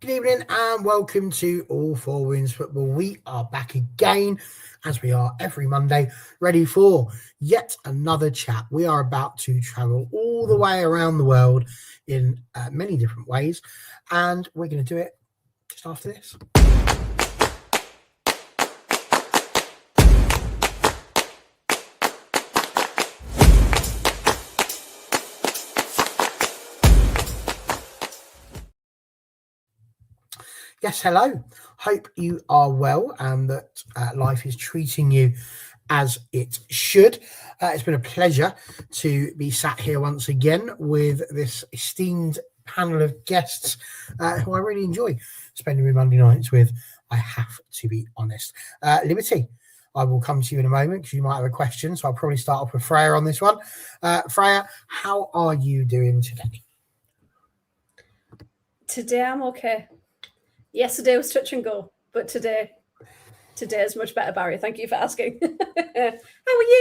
Good evening and welcome to All Four Wins Football. We are back again, as we are every Monday, ready for yet another chat. We are about to travel all the way around the world in many different ways, and we're going to do it just after this. Yes, hello. Hope you are well and that life is treating you as it should. It's been a pleasure to be sat here once again with this esteemed panel of guests who I really enjoy spending my Monday nights with, I have to be honest. Liberty, I will come to you in a moment because you might have a question, so I'll probably start off with Freya on this one. Freya, how are you doing today? Today I'm okay. Yesterday was touch and go, but today is much better, Barry. Thank you for asking. How are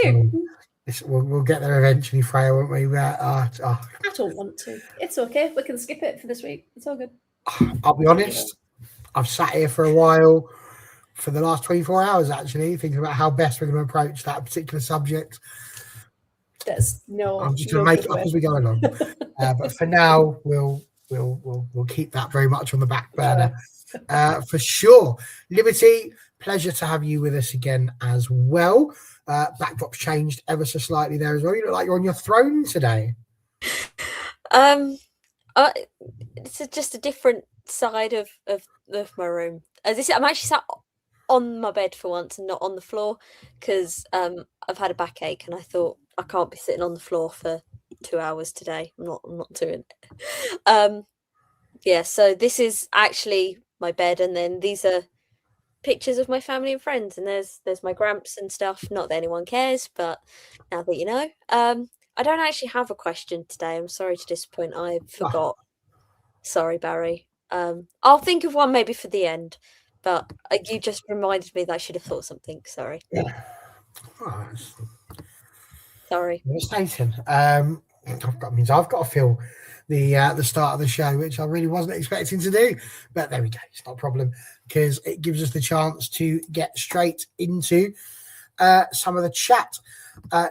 you? We'll get there eventually, Freya, won't we? I don't want to. It's okay. We can skip it for this week. It's all good. I'll be honest. I've sat here for a while, for the last 24 hours, actually, thinking about how best we're going to approach that particular subject. I'm just going to make it up as we go along. But for now, we'll keep that very much on the back burner. For sure. Liberty, pleasure to have you with us again as well. Backdrop's changed ever so slightly there as well. You look like you're on your throne today. It's just a different side of my room. I'm actually sat on my bed for once and not on the floor because I've had a backache and I thought I can't be sitting on the floor for 2 hours today. I'm not doing it. So this is actually my bed, and then these are pictures of my family and friends, and there's my gramps and stuff. Not that anyone cares, but now that you know. I don't actually have a question today. I'm sorry to disappoint. I forgot. Sorry, Barry. I'll think of one maybe for the end, but you just reminded me that I should have thought something. Sorry. Yeah. Sorry. Devastating. That means I've got to feel the start of the show, which I really wasn't expecting to do. But there we go. It's not a problem because it gives us the chance to get straight into some of the chat.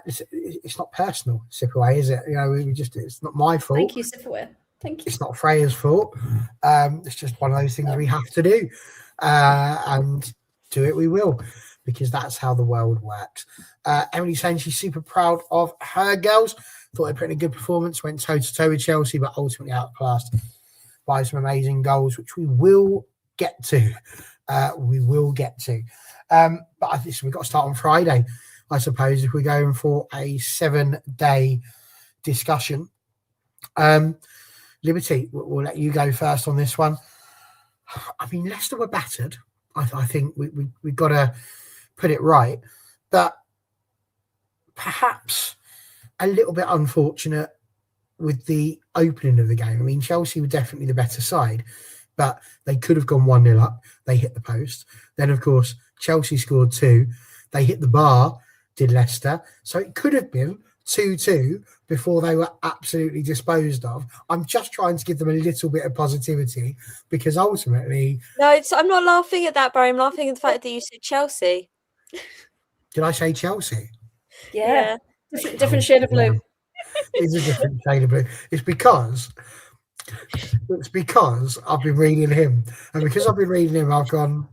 It's not personal, Sipaway, is it? You know, it's not my fault. Thank you, Sipaway. Thank you. It's not Freya's fault. It's just one of those things we have to do, and do it we will, because that's how the world works. Emily saying she's super proud of her girls. Thought they put in a good performance, went toe-to-toe with Chelsea, but ultimately outclassed by some amazing goals, which we will get to. But I think we've got to start on Friday, I suppose, if we're going for a 7-day discussion. Liberty, we'll let you go first on this one. I mean, Leicester were battered. I think we've got to put it right. But perhaps a little bit unfortunate with the opening of the game. I mean, Chelsea were definitely the better side, but they could have gone 1-0 up. They hit the post. Then, of course, Chelsea scored 2. They hit the bar, did Leicester. So it could have been 2-2 before they were absolutely disposed of. I'm just trying to give them a little bit of positivity because ultimately... No, I'm not laughing at that, Barry. I'm laughing at the fact that you said Chelsea. Did I say Chelsea? Yeah. Different shade of blue. It's a different shade of blue. It's because I've been reading him. And because I've been reading him, I've gone,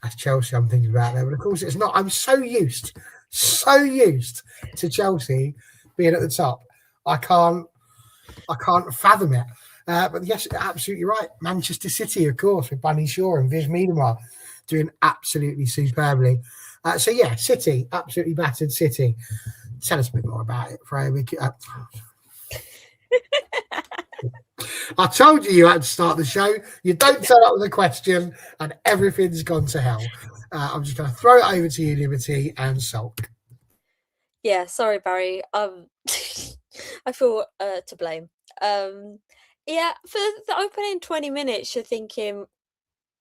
that's Chelsea I'm thinking about there. But of course it's not. I'm so used to Chelsea being at the top. I can't fathom it. But yes, absolutely right. Manchester City, of course, with Bunny Shaw and Viz Miedema doing absolutely superbly. City, absolutely battered City. Tell us a bit more about it, Freya. I told you had to start the show. You don't turn up with a question and everything's gone to hell. I'm just going to throw it over to you, Liberty, and sulk. Yeah, sorry, Barry. I feel to blame. For the opening 20 minutes, you're thinking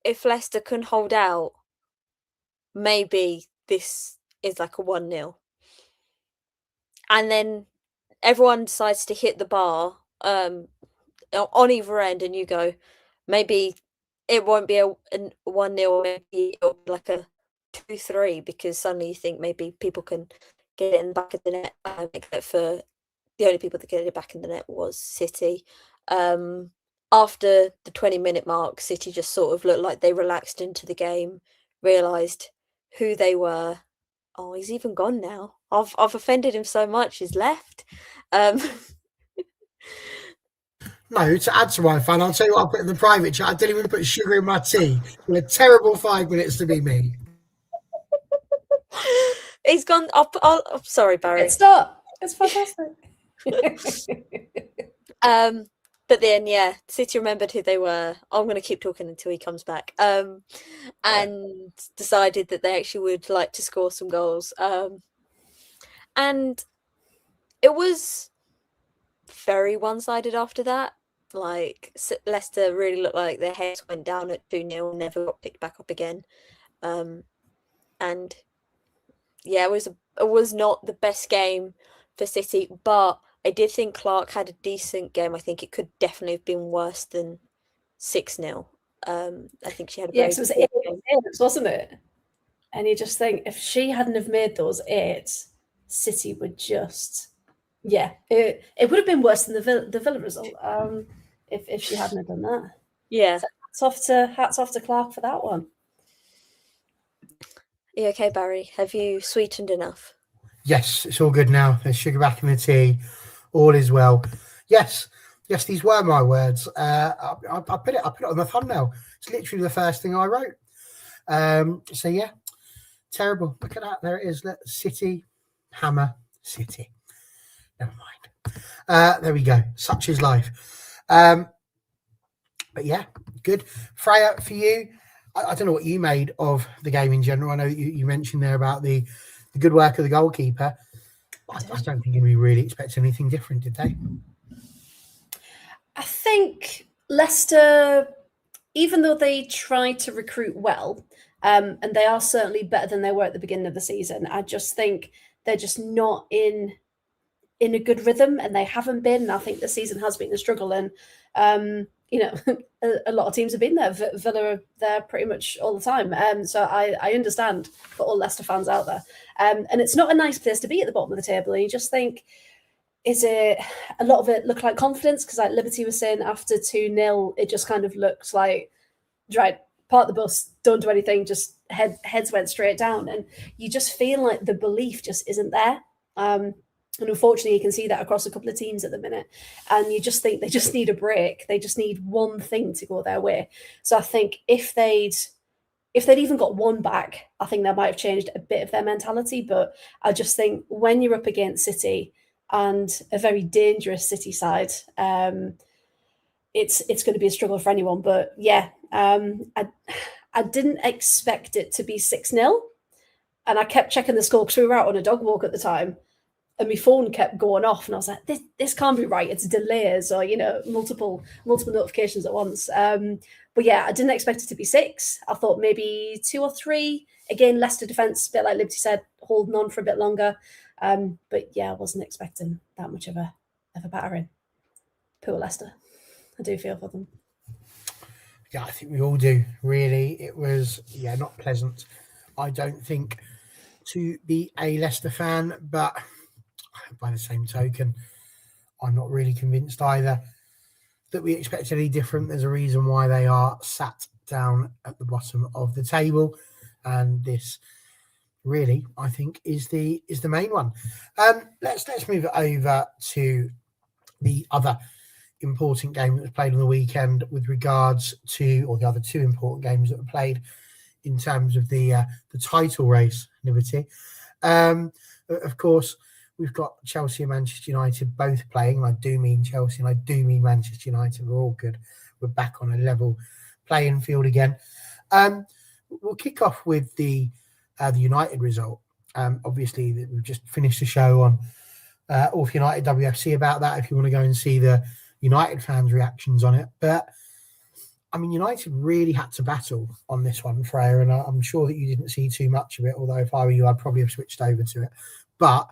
if Leicester can hold out, maybe this is like a 1-0. And then everyone decides to hit the bar on either end, and you go, maybe it won't be a 1-0, maybe it'll be like a 2-3, because suddenly you think maybe people can get it in the back of the net. Except for the only people that get it back in the net was City. After the 20-minute mark, City just sort of looked like they relaxed into the game, realised who they were. Oh, he's even gone now. I've offended him so much, he's left. No, to add to my fun, I'll tell you what I put in the private chat. I didn't even put sugar in my tea. In a terrible 5 minutes to be me. He's gone. I'm sorry, Barry. It's not. It's fantastic. But then, yeah, City remembered who they were. I'm going to keep talking until he comes back. And decided that they actually would like to score some goals. And it was very one-sided after that. Like, Leicester really looked like their heads went down at 2-0 and never got picked back up again. And yeah, it was not the best game for City, but I did think Clark had a decent game. I think it could definitely have been worse than 6-0. I think she had a very it was 8 games, wasn't it? And you just think, if she hadn't have made those 8, City would just... Yeah, it would have been worse than the Villa result if she hadn't have done that. Yeah. So hats off to Clark for that one. Are you okay, Barry? Have you sweetened enough? Yes, it's all good now. There's sugar back in the tea. All is well. Yes, these were my words. I put it on the thumbnail. It's literally the first thing I wrote. So yeah, terrible. Look at that. There it is. City, Hammer, City. Never mind. There we go. Such is life. But yeah, good. Freya, for you, I don't know what you made of the game in general. I know you mentioned there about the good work of the goalkeeper. I don't think we really expected anything different, did they? I think Leicester, even though they tried to recruit well, and they are certainly better than they were at the beginning of the season, I just think they're just not in a good rhythm, and they haven't been. And I think the season has been a struggle. And a lot of teams have been there. Villa are there pretty much all the time. So I understand for all Leicester fans out there. And it's not a nice place to be at the bottom of the table. And you just think, is it a lot of it look like confidence? Because like Liberty was saying, after 2-0, it just kind of looks like, right, park the bus, don't do anything, just heads went straight down. And you just feel like the belief just isn't there. And unfortunately, you can see that across a couple of teams at the minute. And you just think they just need a break. They just need one thing to go their way. So I think if they'd even got one back, I think that might have changed a bit of their mentality. But I just think when you're up against City and a very dangerous City side, it's going to be a struggle for anyone. But yeah, I didn't expect it to be 6-0. And I kept checking the score because we were out on a dog walk at the time. And my phone kept going off, and I was like, "This can't be right. It's delays, or multiple notifications at once." But yeah, I didn't expect it to be 6. I thought maybe 2 or 3. Again, Leicester defence, a bit like Liberty said, holding on for a bit longer. But yeah, I wasn't expecting that much of a battering. Poor Leicester. I do feel for them. Yeah, I think we all do. Really, it was not pleasant. I don't think to be a Leicester fan, but by the same token, I'm not really convinced either that we expect any different. There's a reason why they are sat down at the bottom of the table, and this really, I think, is the main one. Let's move it over to the other important game that was played on the weekend with regards to, or the other 2 important games that were played in terms of the title race, Liberty. Of course, we've got Chelsea and Manchester United both playing. And I do mean Chelsea and I do mean Manchester United. We're all good. We're back on a level playing field again. We'll kick off with the United result. Obviously, we've just finished the show on All for United WFC about that, if you want to go and see the United fans' reactions on it. But I mean, United really had to battle on this one, Freya, and I'm sure that you didn't see too much of it, although if I were you, I'd probably have switched over to it. But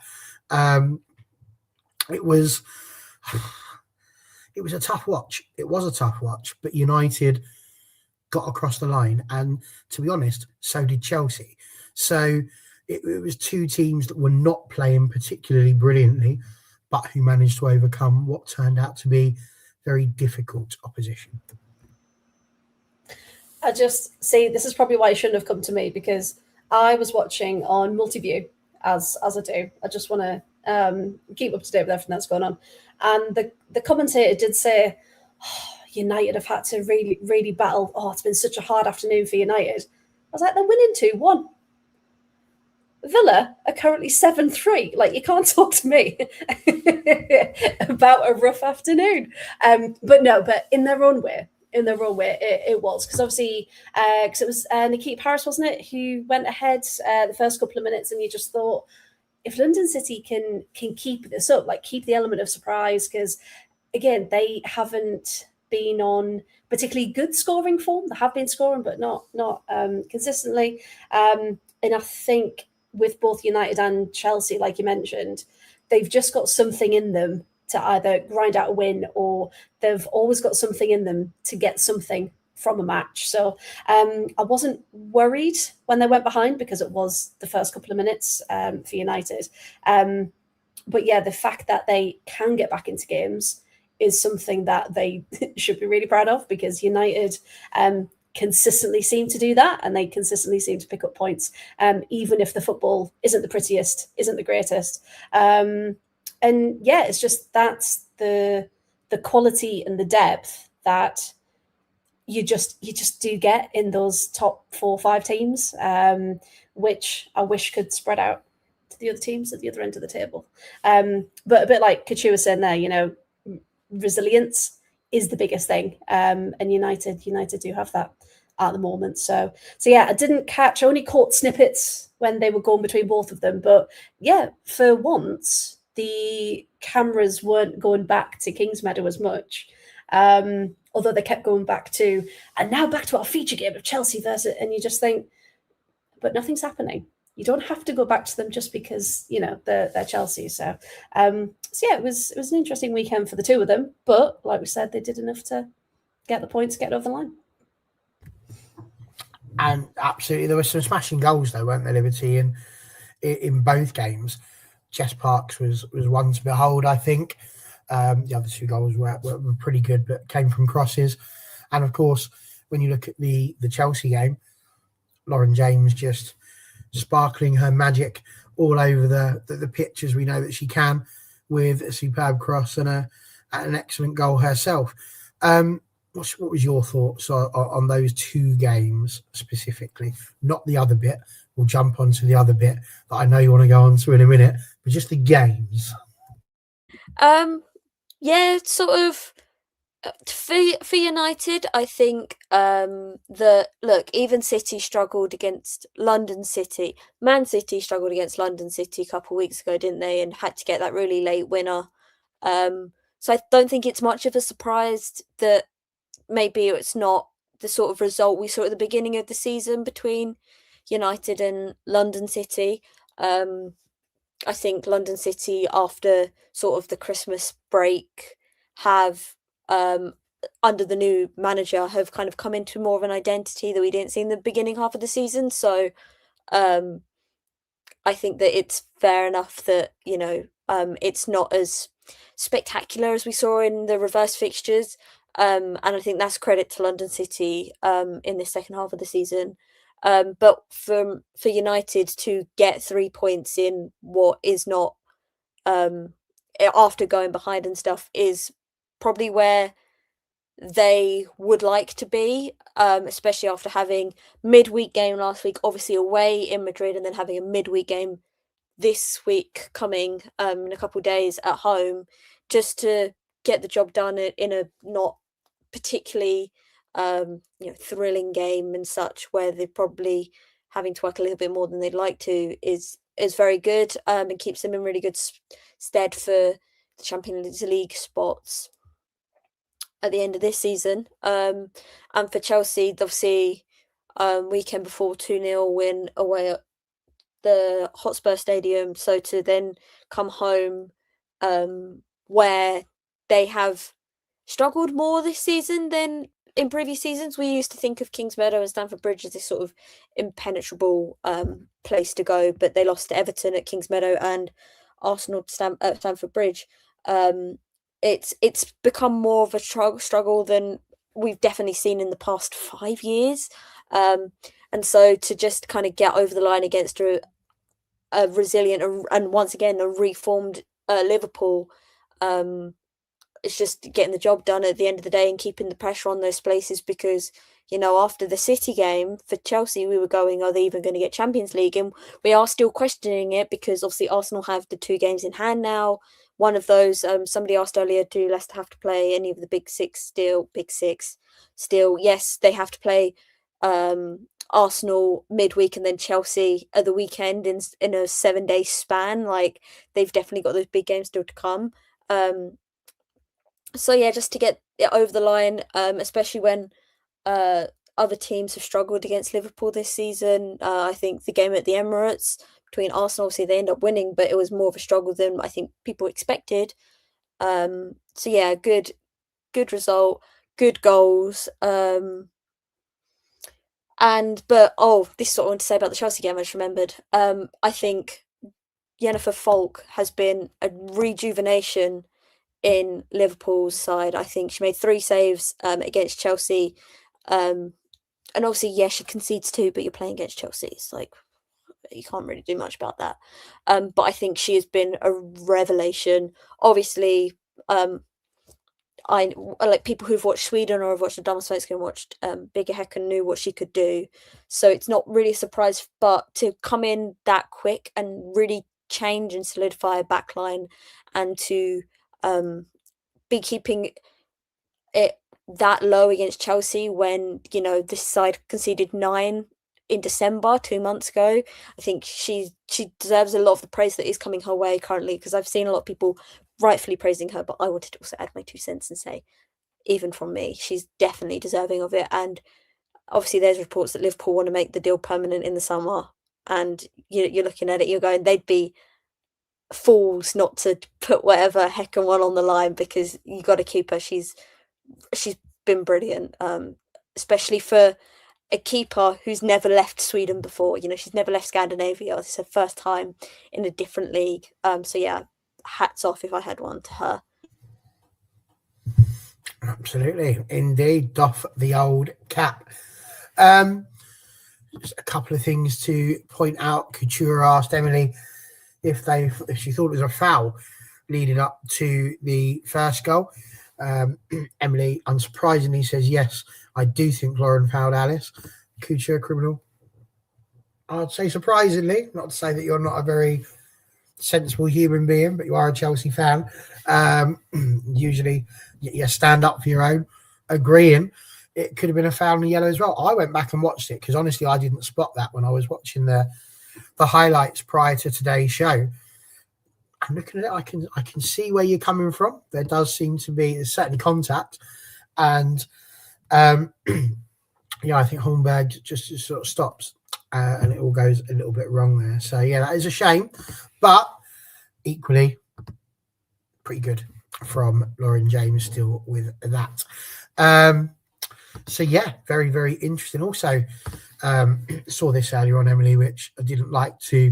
it was a tough watch. It was a tough watch, but United got across the line. And to be honest, so did Chelsea. So it was two teams that were not playing particularly brilliantly, but who managed to overcome what turned out to be very difficult opposition. I just see, this is probably why you shouldn't have come to me, because I was watching on multi-view, as I do. I just want to keep up to date with everything that's going on. And the commentator did say, United have had to really, really battle. Oh, it's been such a hard afternoon for United. I was like, they're winning 2-1. Villa are currently 7-3. Like, you can't talk to me about a rough afternoon. But in their own way, it was, because obviously, because it was Nikhil Harris, wasn't it, who went ahead the first couple of minutes, and you just thought, if London City can keep this up, like keep the element of surprise, because again, they haven't been on particularly good scoring form. They have been scoring, but not consistently. And I think with both United and Chelsea, like you mentioned, they've just got something in them to either grind out a win, or they've always got something in them to get something from a match. So I wasn't worried when they went behind, because it was the first couple of minutes for United. But yeah, the fact that they can get back into games is something that they should be really proud of, because United consistently seem to do that, and they consistently seem to pick up points, even if the football isn't the prettiest, isn't the greatest. And yeah, it's just, that's the quality and the depth that you just do get in those top 4 or 5 teams, which I wish could spread out to the other teams at the other end of the table. But a bit like Couture was saying there, resilience is the biggest thing, and United do have that at the moment. So yeah, I only caught snippets when they were going between both of them, but yeah, for once the cameras weren't going back to Kingsmeadow as much, although they kept going back to, and now back to our feature game of Chelsea versus, and you just think, but nothing's happening. You don't have to go back to them just because they're Chelsea. So yeah, it was an interesting weekend for the two of them. But like we said, they did enough to get the points, get over the line. And absolutely, there were some smashing goals though, weren't there, Liberty, in both games. Jess Parks was one to behold, I think. The other 2 goals were pretty good, but came from crosses. And of course, when you look at the Chelsea game, Lauren James just sparkling her magic all over the pitch, as we know that she can, with a superb cross and an excellent goal herself. What was your thoughts on those 2 games specifically? Not the other bit. We'll jump onto the other bit that I know you want to go on to in a minute, but just the games. Yeah, sort of. For United, I think even City struggled against London City. Man City struggled against London City a couple of weeks ago, didn't they? And had to get that really late winner. So I don't think it's much of a surprise that maybe it's not the sort of result we saw at the beginning of the season between United and London City. I think London City, after sort of the Christmas break, have under the new manager, have kind of come into more of an identity that we didn't see in the beginning half of the season. So I think that it's fair enough that it's not as spectacular as we saw in the reverse fixtures, and I think that's credit to London City in the second half of the season. But for United to get 3 points in what is not, after going behind and stuff, is probably where they would like to be, especially after having midweek game last week, obviously away in Madrid, and then having a midweek game this week coming in a couple of days at home, just to get the job done in a not particularly thrilling game and such, where they're probably having to work a little bit more than they'd like to, is very good, and keeps them in really good stead for the Champions League spots at the end of this season. And for Chelsea, obviously, weekend before 2-0 win away at the Hotspur Stadium, so to then come home where they have struggled more this season than in previous seasons, we used to think of Kingsmeadow and Stamford Bridge as this sort of impenetrable place to go, but they lost to Everton at Kingsmeadow and Arsenal at Stamford Bridge. It's become more of a struggle than we've definitely seen in the past 5 years. And so to just kind of get over the line against a resilient and once again a reformed Liverpool, it's just getting the job done at the end of the day and keeping the pressure on those places, because, you know, after the City game for Chelsea, we were going, are they even going to get Champions League? And we are still questioning it, because obviously Arsenal have the 2 games in hand now. One of those, somebody asked earlier, do Leicester have to play any of the big six still? Big six still? Yes, they have to play Arsenal midweek and then Chelsea at the weekend in a 7-day span. Like, they've definitely got those big games still to come. So yeah, just to get it over the line, especially when other teams have struggled against Liverpool this season. I think the game at the Emirates between Arsenal, obviously they end up winning, but it was more of a struggle than I think people expected. So yeah, good result, good goals. But this is what I want to say about the Chelsea game. I just remembered. I think Jennifer Falk has been a rejuvenation in Liverpool's side. I think she made 3 saves against Chelsea. And obviously, yes, she concedes 2, but you're playing against Chelsea. It's like, you can't really do much about that. But I think she has been a revelation. Obviously, I like people who've watched Sweden or have watched the Damallsvenskan and watched Bigger Häcken knew what she could do. So it's not really a surprise, but to come in that quick and really change and solidify a backline, and to be keeping it that low against Chelsea when, you know, this side conceded 9 in December 2 months ago. I think she deserves a lot of the praise that is coming her way currently, because I've seen a lot of people rightfully praising her, but I wanted to also add my 2 cents and say, even from me, she's definitely deserving of it. And obviously there's reports that Liverpool want to make the deal permanent in the summer, and you're looking at it, you're going, they'd be fools not to put whatever Häcken one on the line, because you got to keep her. She's been brilliant, especially for a keeper who's never left Sweden before. You know, she's never left Scandinavia. It's her first time in a different league. So yeah, hats off if I had one to her. Absolutely, indeed, doff the old cap. Just a couple of things to point out. Couture asked Emily if she thought it was a foul leading up to the first goal. Emily unsurprisingly says, yes, I do think Lauren fouled Alice. Couture criminal. I'd say surprisingly, not to say that you're not a very sensible human being, but you are a Chelsea fan. Usually you stand up for your own. Agreeing, it could have been a foul and a yellow as well. I went back and watched it, because honestly I didn't spot that when I was watching the highlights prior to today's show. I'm looking at it, I can see where you're coming from. There does seem to be, there's certainly contact, and I think Holmberg just sort of stops, and it all goes a little bit wrong there. So yeah, that is a shame, but equally pretty good from Lauren James still with that. So yeah, very, very interesting. Also, saw this earlier on, Emily, which I didn't like to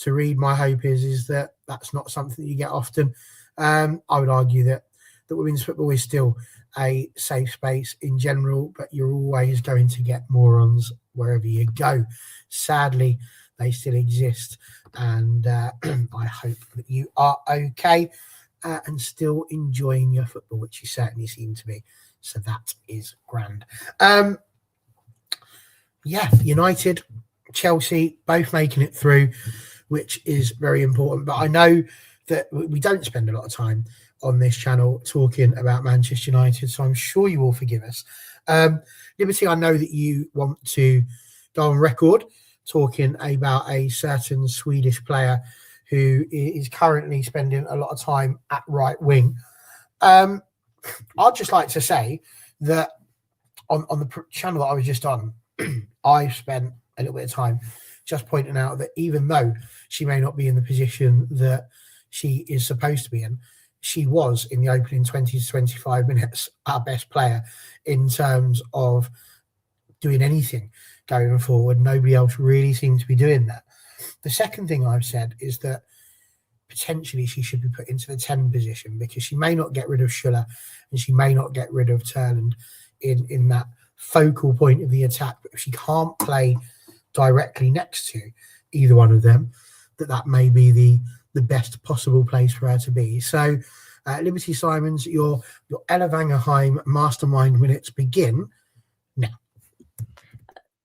read. My hope is that that's not something that you get often. I would argue that women's football is still a safe space in general, but you're always going to get morons wherever you go. Sadly, they still exist, and I hope that you are okay and still enjoying your football, which you certainly seem to be. So that is grand. United, Chelsea, both making it through, which is very important. But I know that we don't spend a lot of time on this channel talking about Manchester United, so I'm sure you will forgive us. Liberty, I know that you want to go on record talking about a certain Swedish player who is currently spending a lot of time at right wing. I'd just like to say that on the channel that I was just on, I spent a little bit of time just pointing out that even though she may not be in the position that she is supposed to be in, she was in the opening 20 to 25 minutes our best player in terms of doing anything going forward. Nobody else really seemed to be doing that. The second thing I've said is that potentially she should be put into the 10 position, because she may not get rid of Schuller and she may not get rid of Turland in that focal point of the attack. But if she can't play directly next to either one of them, that may be the best possible place for her to be. So Liberty Simons, your Ellevangerheim mastermind minutes begin now.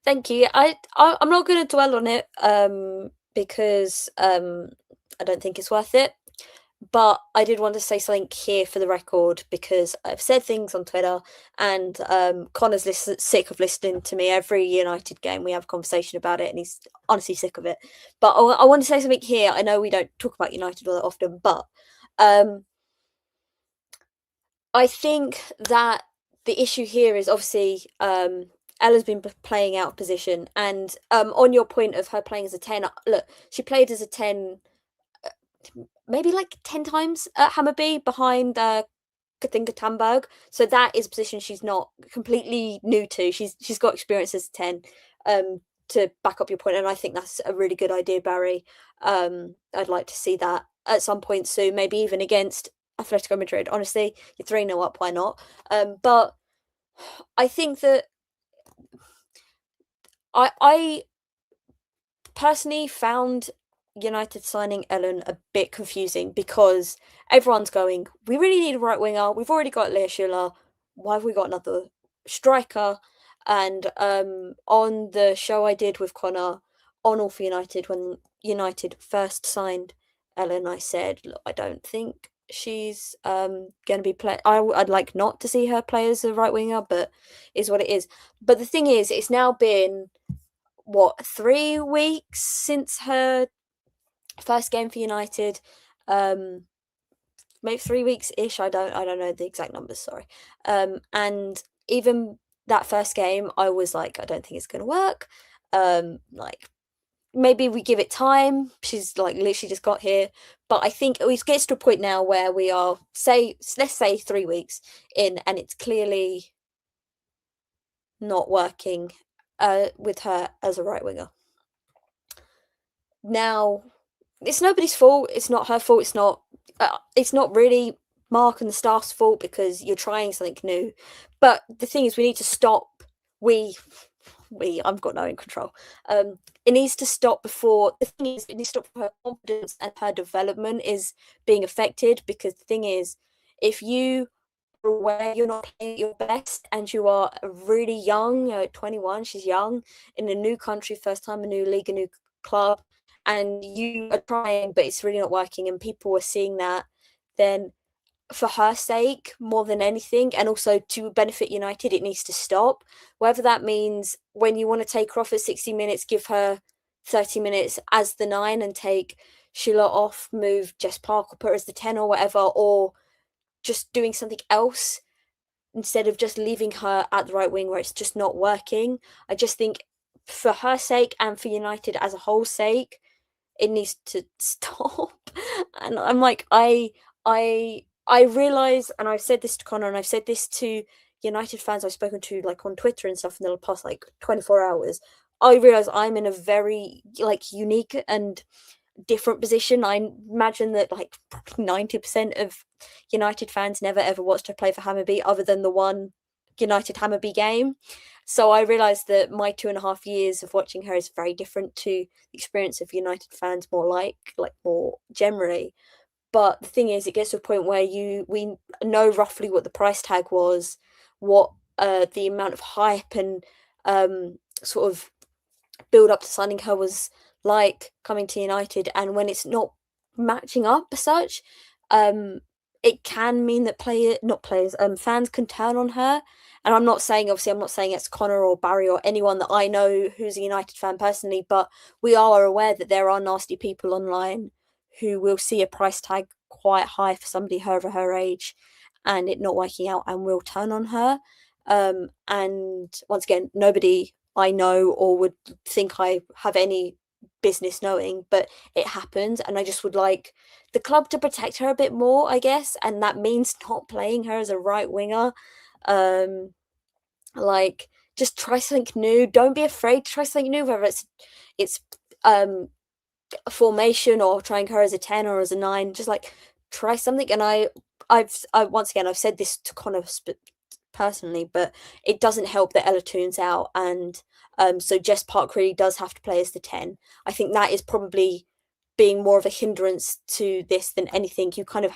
Thank you. I'm not going to dwell on it because I don't think it's worth it. But I did want to say something here for the record, because I've said things on Twitter, and Connor's sick of listening to me every United game. We have a conversation about it, and he's honestly sick of it. But I want to say something here. I know we don't talk about United all that often, but I think that the issue here is obviously Ella's been playing out of position, and on your point of her playing as a 10, look, she played as a 10 maybe like 10 times at Hammarby behind Kathinka Tamberg. So that is a position she's not completely new to. She's got experience as a 10 to back up your point, and I think that's a really good idea, Barry. I'd like to see that at some point soon, maybe even against Atletico Madrid. Honestly, you're 3-0 up, why not? But I think that I personally found United signing Ellen a bit confusing, because everyone's going, we really need a right winger. We've already got Lea Schuller. Why have we got another striker? And on the show I did with Connor on All for United, when United first signed Ellen, I said, look, I don't think she's going to be play. I'd like not to see her play as a right winger, but is what it is. But the thing is, it's now been 3 weeks since her first game for United, maybe 3 weeks ish. I don't know the exact numbers. Sorry. And even that first game, I was like, I don't think it's going to work. Like, maybe we give it time. She's like literally just got here, but I think it gets to a point now where we are, let's say 3 weeks in, and it's clearly not working with her as a right winger. Now, it's nobody's fault. It's not her fault. It's not really Mark and the staff's fault, because you're trying something new. But the thing is, we need to stop. I've got no control. It needs to stop before. The thing is, it needs to stop before her confidence and her development is being affected. Because the thing is, if you are aware you're not playing at your best and you are really young, 21, she's young, in a new country, first time, a new league, a new club, and you are trying, but it's really not working, and people are seeing that, then for her sake, more than anything, and also to benefit United, it needs to stop. Whether that means when you want to take her off at 60 minutes, give her 30 minutes as the 9 and take Sheila off, move Jess Parker, put her as the 10 or whatever, or just doing something else instead of just leaving her at the right wing where it's just not working. I just think for her sake and for United as a whole sake, it needs to stop. And I'm like, I realise, and I've said this to Connor, and I've said this to United fans I've spoken to, like on Twitter and stuff in the past like 24 hours. I realise I'm in a very like unique and different position. I imagine that like 90% of United fans never ever watched her play for Hammarby other than the one United Hammarby game. So I realised that my 2.5 years of watching her is very different to the experience of United fans more more generally. But the thing is, it gets to a point where we know roughly what the price tag was, what the amount of hype and sort of build up to signing her was like coming to United, and when it's not matching up as such, it can mean that fans can turn on her. And I'm not saying it's Connor or Barry or anyone that I know who's a United fan personally, but we are aware that there are nasty people online who will see a price tag quite high for somebody over her age and it not working out and will turn on her. And once again, nobody I know or would think I have any business knowing, but it happened, and I just would like the club to protect her a bit more, I guess, and that means not playing her as a right winger. Like, just try something new. Don't be afraid to try something new, whether it's a formation or trying her as a 10 or as a 9. Just like try something. And I've once again I've said this to Connor personally, but it doesn't help that Ella tunes out, and so Jess Park really does have to play as the 10. I think that is probably being more of a hindrance to this than anything. You kind of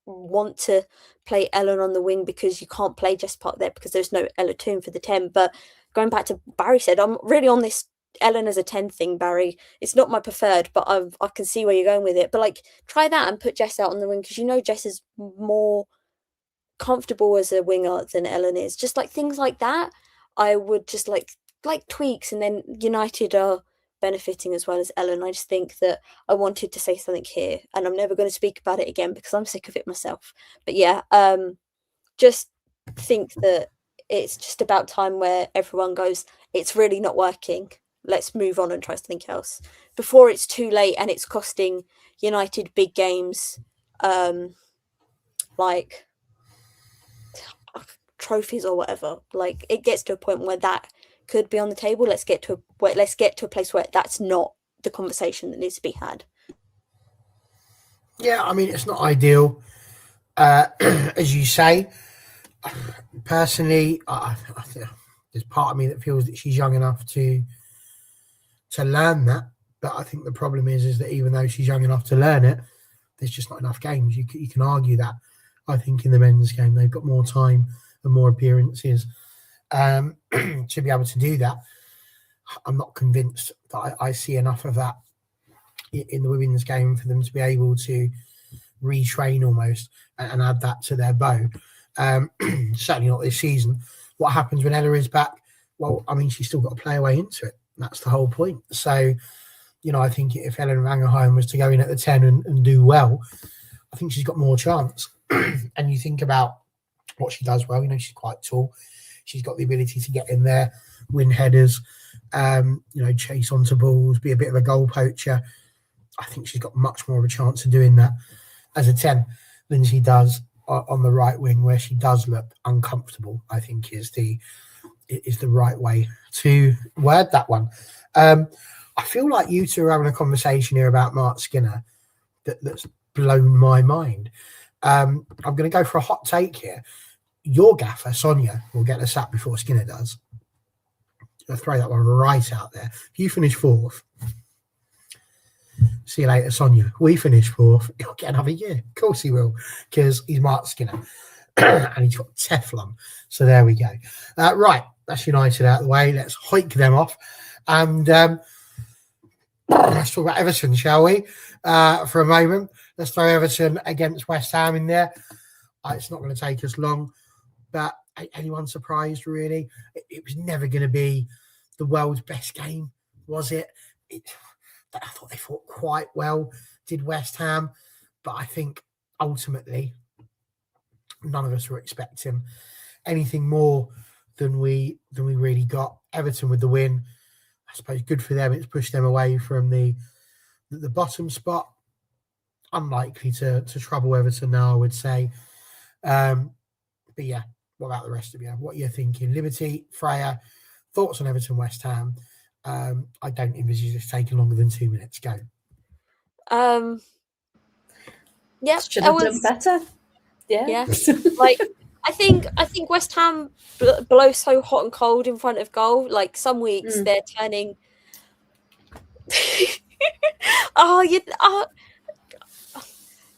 want to play Ellen on the wing because you can't play Jess Park there because there's no Ella Toon for the 10. But going back to Barry said, I'm really on this Ellen as a 10 thing, Barry. It's not my preferred, but I can see where you're going with it. But like, try that and put Jess out on the wing, because you know Jess is more comfortable as a winger than Ellen is. Just like things like that, I would just like tweaks, and then United are benefiting as well as Ellen. I just think that I wanted to say something here, and I'm never going to speak about it again because I'm sick of it myself. But yeah, just think that it's just about time where everyone goes, it's really not working, let's move on and try something else before it's too late and it's costing United big games, like trophies or whatever. Like, it gets to a point where that could be on the table. Let's get to a place where that's not the conversation that needs to be had. Yeah, I mean, it's not ideal, as you say. Personally, there's part of me that feels that she's young enough to learn that. But I think the problem is that even though she's young enough to learn it, there's just not enough games. You can argue that. I think in the men's game, they've got more time and more appearances to be able to do that. I'm not convinced that I see enough of that in the women's game for them to be able to retrain almost and add that to their bow. Certainly not this season. What happens when Ella is back? Well, I mean, she's still got to play her way into it. That's the whole point. So, I think if Ellen Rangerheim was to go in at the 10 and do well, I think she's got more chance. And you think about what she does well. She's quite tall. She's got the ability to get in there, win headers, chase onto balls, be a bit of a goal poacher. I think she's got much more of a chance of doing that as a 10 than she does on the right wing, where she does look uncomfortable, I think is the right way to word that one. I feel like you two are having a conversation here about Mark Skinner that's blown my mind. I'm going to go for a hot take here. Your gaffer, Sonia, will get us up before Skinner does. I'll throw that one right out there. If you finish 4th, see you later, Sonia. We finish 4th, he'll get another year. Of course he will, because he's Mark Skinner. And he's got Teflon. So there we go. Right, that's United out of the way. Let's hike them off. And let's talk about Everton, shall we? For a moment. Let's throw Everton against West Ham in there. It's not going to take us long. But anyone surprised, really? It was never going to be the world's best game, was it? I thought they fought quite well, did West Ham. But I think ultimately, none of us were expecting anything more than we really got. Everton with the win. I suppose good for them. It's pushed them away from the bottom spot. Unlikely to trouble Everton now, I would say. But yeah, what about the rest of you? What are you thinking? Liberty, Freya, thoughts on Everton, West Ham? I don't envisage this taking longer than 2 minutes. Go. Yeah, should have done better. Yeah. Like, I think West Ham blow so hot and cold in front of goal. Like, some weeks they're turning.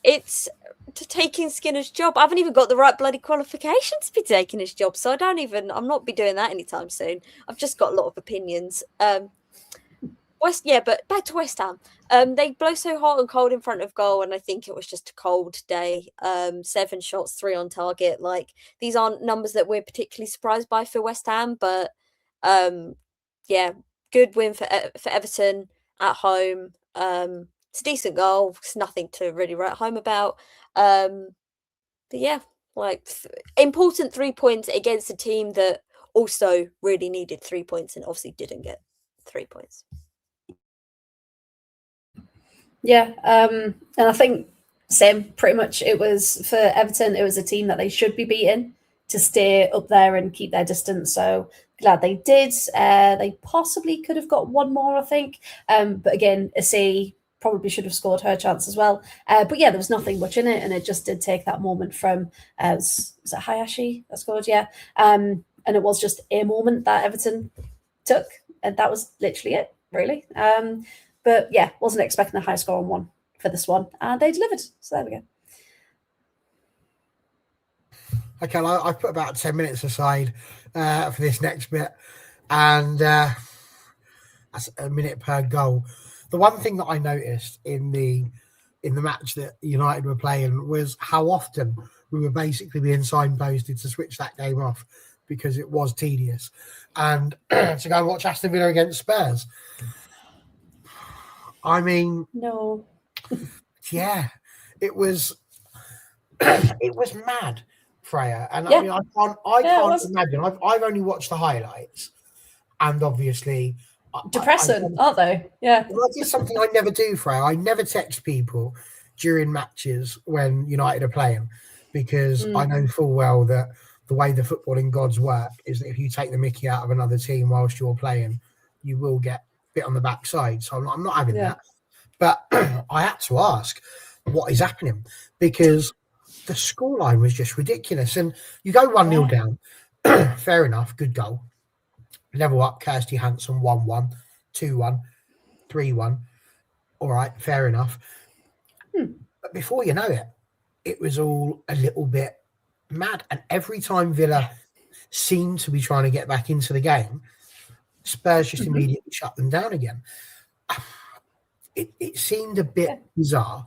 It's to taking Skinner's job. I haven't even got the right bloody qualifications to be taking his job, so I'm not be doing that anytime soon. I've just got a lot of opinions. But back to West Ham. They blow so hot and cold in front of goal, and I think it was just a cold day. 7 shots, 3 on target. Like, these aren't numbers that we're particularly surprised by for West Ham, but good win for Everton at home. It's a decent goal. It's nothing to really write home about. But yeah, like, important 3 points against a team that also really needed 3 points and obviously didn't get 3 points. Yeah, and I think same pretty much. It was for Everton. It was a team that they should be beating to stay up there and keep their distance. So glad they did. They possibly could have got one more, I think. But again, Issei probably should have scored her chance as well. But yeah, there was nothing much in it, and it just did take that moment from was it Hayashi that scored? Yeah, and it was just a moment that Everton took, and that was literally it, really. But yeah, wasn't expecting a high score on one for this one, and they delivered. So there we go. Okay, well, I've put about 10 minutes aside for this next bit, and that's a minute per goal. The one thing that I noticed in the match that United were playing was how often we were basically being signposted to switch that game off because it was tedious, and to go and watch Aston Villa against Spurs. I mean, no, yeah, it was mad, Freya, and yeah. I mean, I can't imagine. I've only watched the highlights, and obviously, depressing, aren't they? Yeah, that's just something I never do, Freya. I never text people during matches when United are playing because I know full well that the way the footballing gods work is that if you take the mickey out of another team whilst you're playing, you will get bit on the backside. So I'm not having that. But I had to ask what is happening because the scoreline was just ridiculous. And you go 1-0 down. Fair enough. Good goal. Level up. Kirsty Hansen 1-1, 2-1, 3-1. All right. Fair enough. But before you know it, it was all a little bit mad. And every time Villa seemed to be trying to get back into the game, Spurs just immediately shut them down again. It seemed a bit bizarre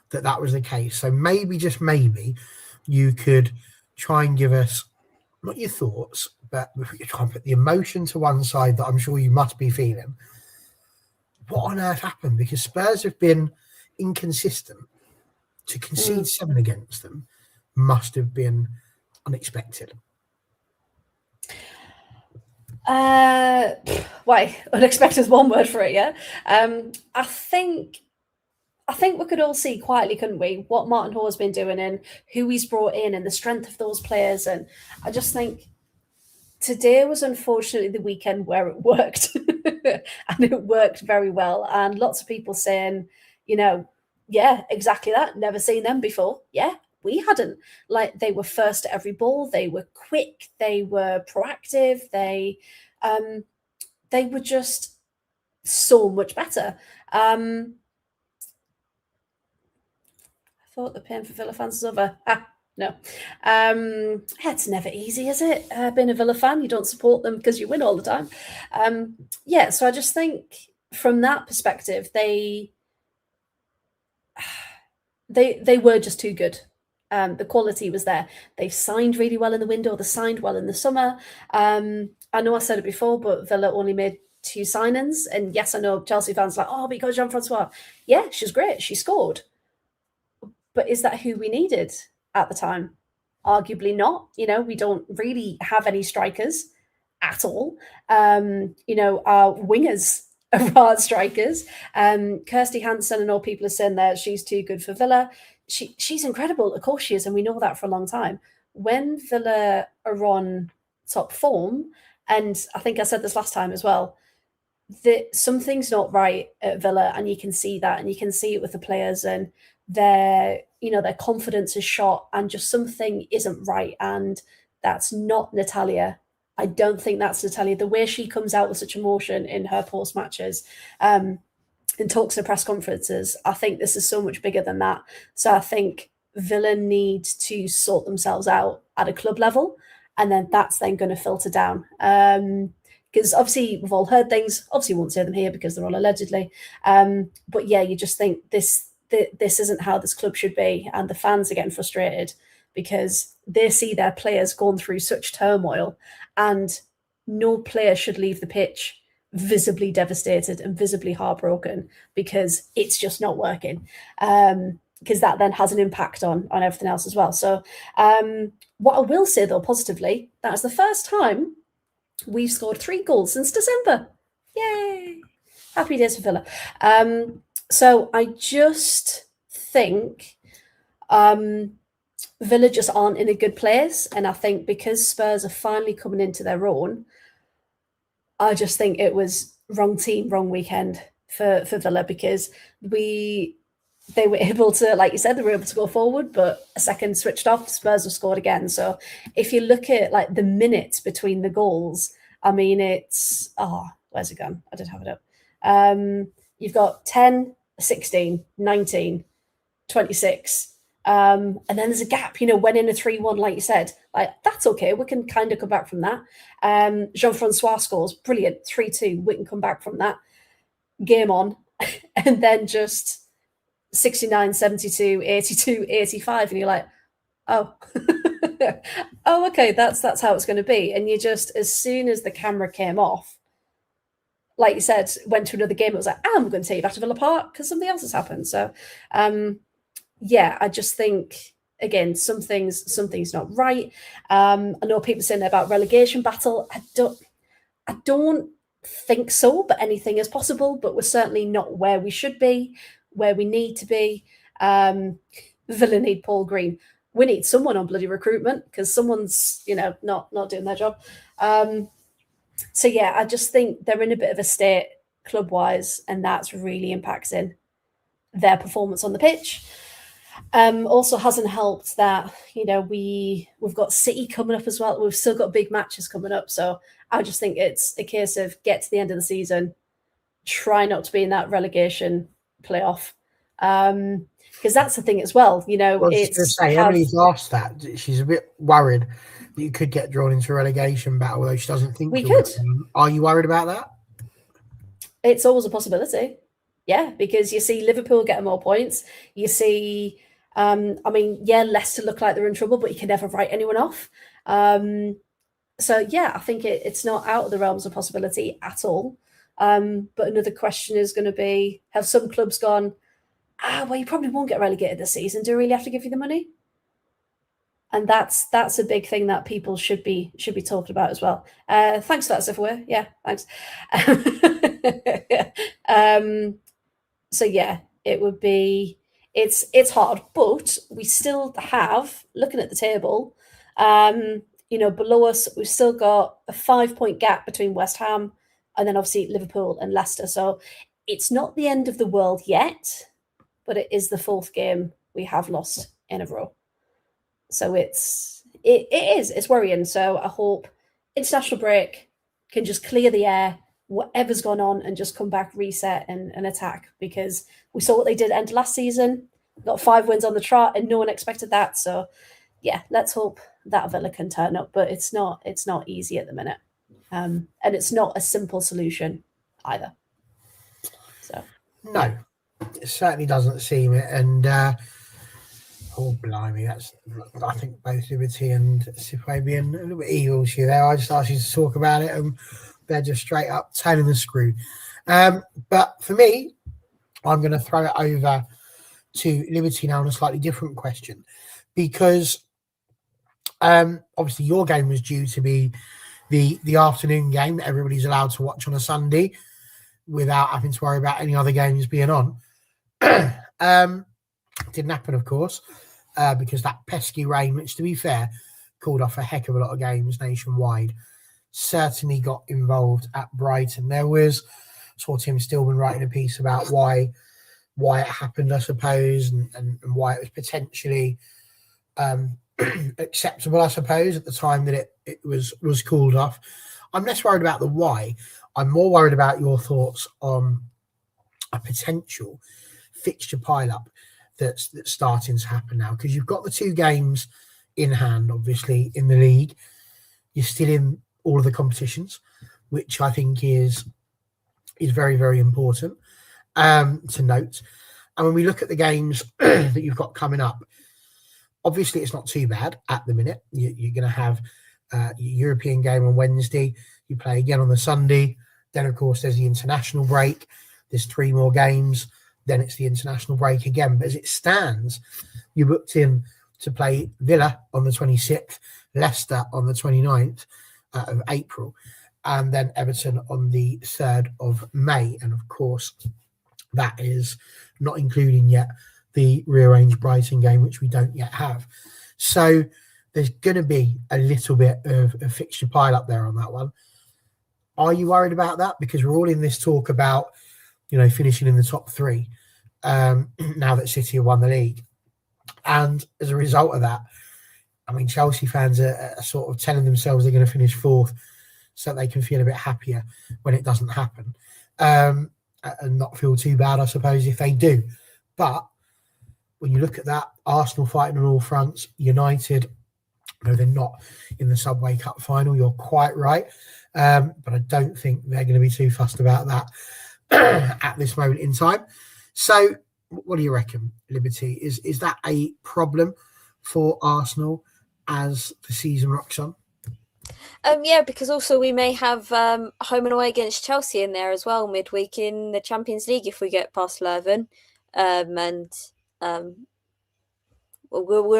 that was the case. So maybe, just maybe, you could try and give us, not your thoughts, but you try and put the emotion to one side that I'm sure you must be feeling. What on earth happened? Because Spurs have been inconsistent. To concede 7 against them must have been unexpected. Why unexpected is one word for it. Yeah, I think we could all see quietly, couldn't we, what Martin Hall has been doing and who he's brought in and the strength of those players. And I just think today was unfortunately the weekend where it worked, and it worked very well. And lots of people saying, yeah, exactly that. Never seen them before. Yeah. We hadn't. Like, they were first at every ball. They were quick. They were proactive. They were just so much better. I thought the pain for Villa fans is over. No. It's never easy, is it? Being a Villa fan, you don't support them because you win all the time. So I just think from that perspective, they were just too good. The quality was there. They signed really well in the window. They signed well in the summer. I know I said it before, but Villa only made 2 signings. And yes, I know Chelsea fans are like, oh, because Jean-Francois. Yeah, she's great. She scored. But is that who we needed at the time? Arguably not. We don't really have any strikers at all. Our wingers are our strikers. Kirsty Hansen, and all people are saying that she's too good for Villa. She's incredible. Of course she is, and we know that for a long time. When Villa are on top form, and I think I said this last time as well, that something's not right at Villa, and you can see that, and you can see it with the players, and their confidence is shot, and just something isn't right, and that's not Natalia. I don't think that's Natalia. The way she comes out with such emotion in her post matches, and talks in press conferences, I think this is so much bigger than that. So I think Villa need to sort themselves out at a club level, and then that's then going to filter down. Because obviously we've all heard things. Obviously, we won't say them here because they're all allegedly. But yeah, you just think this isn't how this club should be, and the fans are getting frustrated because they see their players going through such turmoil, and no player should leave the pitch visibly devastated and visibly heartbroken because it's just not working, because that then has an impact on everything else as well. So what I will say though positively, that is the first time we've scored 3 goals since December. Yay, happy days for Villa. So I just think Villa just aren't in a good place. And I think because Spurs are finally coming into their own, I just think it was wrong team, wrong weekend for Villa, because they were able to, like you said, they were able to go forward, but a second switched off, Spurs have scored again. So if you look at like the minutes between the goals, I mean, it's, where's it gone? I did have it up. You've got 10, 16, 19, 26. And then there's a gap, when in a 3-1, like you said, like that's okay. We can kind of come back from that. Jean-Francois scores, brilliant, 3-2. We can come back from that. Game on. And then just 69, 72, 82, 85. And you're like, oh, oh, okay, that's how it's going to be. And you just, as soon as the camera came off, like you said, went to another game, it was like, I'm going to take you back to Villa Park because something else has happened. So, yeah, I just think, again, something's not right. I know people saying about relegation battle. I don't think so, but anything is possible. But we're certainly not where we should be, where we need to be. Villa need Paul Green. We need someone on bloody recruitment because someone's, not doing their job. So yeah, I just think they're in a bit of a state club-wise, and that's really impacting their performance on the pitch. Also hasn't helped that, we've got City coming up as well. We've still got big matches coming up. So I just think it's a case of get to the end of the season, try not to be in that relegation playoff. Because that's the thing as well, Emily's asked that. She's a bit worried that you could get drawn into a relegation battle, although she doesn't think we could. Are you worried about that? It's always a possibility. Yeah, because you see Liverpool getting more points. You see, Leicester look like they're in trouble, but you can never write anyone off. So, yeah, I think it's not out of the realms of possibility at all. But another question is going to be, have some clubs gone, well, you probably won't get relegated this season. Do we really have to give you the money? And that's a big thing that people should be talking about as well. Thanks for that, Sifaway. Yeah, thanks. So yeah, it would be it's hard, but we still have, looking at the table, below us we've still got a 5-point gap between West Ham and then obviously Liverpool and Leicester. So it's not the end of the world yet, but it is the 4th game we have lost in a row. So it's worrying. So I hope international break can just clear the air, whatever's gone on, and just come back, reset and attack, because we saw what they did end of last season, got 5 wins on the trot and no one expected that. So yeah, let's hope that Villa can turn up, but it's not easy at the minute. And it's not a simple solution either. So no, it certainly doesn't seem it. And oh, blimey, I think both Liberty and Sifaway being a little bit Eagles here there. I just asked you to talk about it and they're just straight up telling the screw. But for me, I'm going to throw it over to Liberty now on a slightly different question, because obviously your game was due to be the afternoon game that everybody's allowed to watch on a Sunday without having to worry about any other games being on. Didn't happen, of course, because that pesky rain, which to be fair, called off a heck of a lot of games nationwide, certainly got involved at Brighton. There was, saw Tim Stillman writing a piece about why it happened, I suppose, and why it was potentially acceptable, I suppose, at the time that it was called off. I'm less worried about the why. I'm more worried about your thoughts on a potential fixture pile-up that's starting to happen now, because you've got the 2 games in hand, obviously, in the league. You're still in all of the competitions, which I think is very, very important to note. And when we look at the games that you've got coming up, obviously it's not too bad at the minute. You're going to have your European game on Wednesday. You play again on the Sunday. Then, of course, there's the international break. There's 3 more games. Then it's the international break again. But as it stands, you booked in to play Villa on the 26th, Leicester on the 29th of April, and then Everton on the 3rd of May. And, of course, That is not including yet the rearranged Brighton game, which we don't yet have. So there's going to be a little bit of a fixture pile up there on that one. Are you worried about that? Because we're all in this talk about, finishing in the top three now that City have won the league. And as a result of that, I mean, Chelsea fans are sort of telling themselves they're going to finish fourth so they can feel a bit happier when it doesn't happen. And not feel too bad, I suppose, if they do. But when you look at that, Arsenal fighting on all fronts, United, they're not in the Subway Cup final. You're quite right. But I don't think they're going to be too fussed about that at this moment in time. So what do you reckon, Liberty? Is that a problem for Arsenal as the season rocks on? Yeah, because also we may have home and away against Chelsea in there as well midweek in the Champions League if we get past 11. We're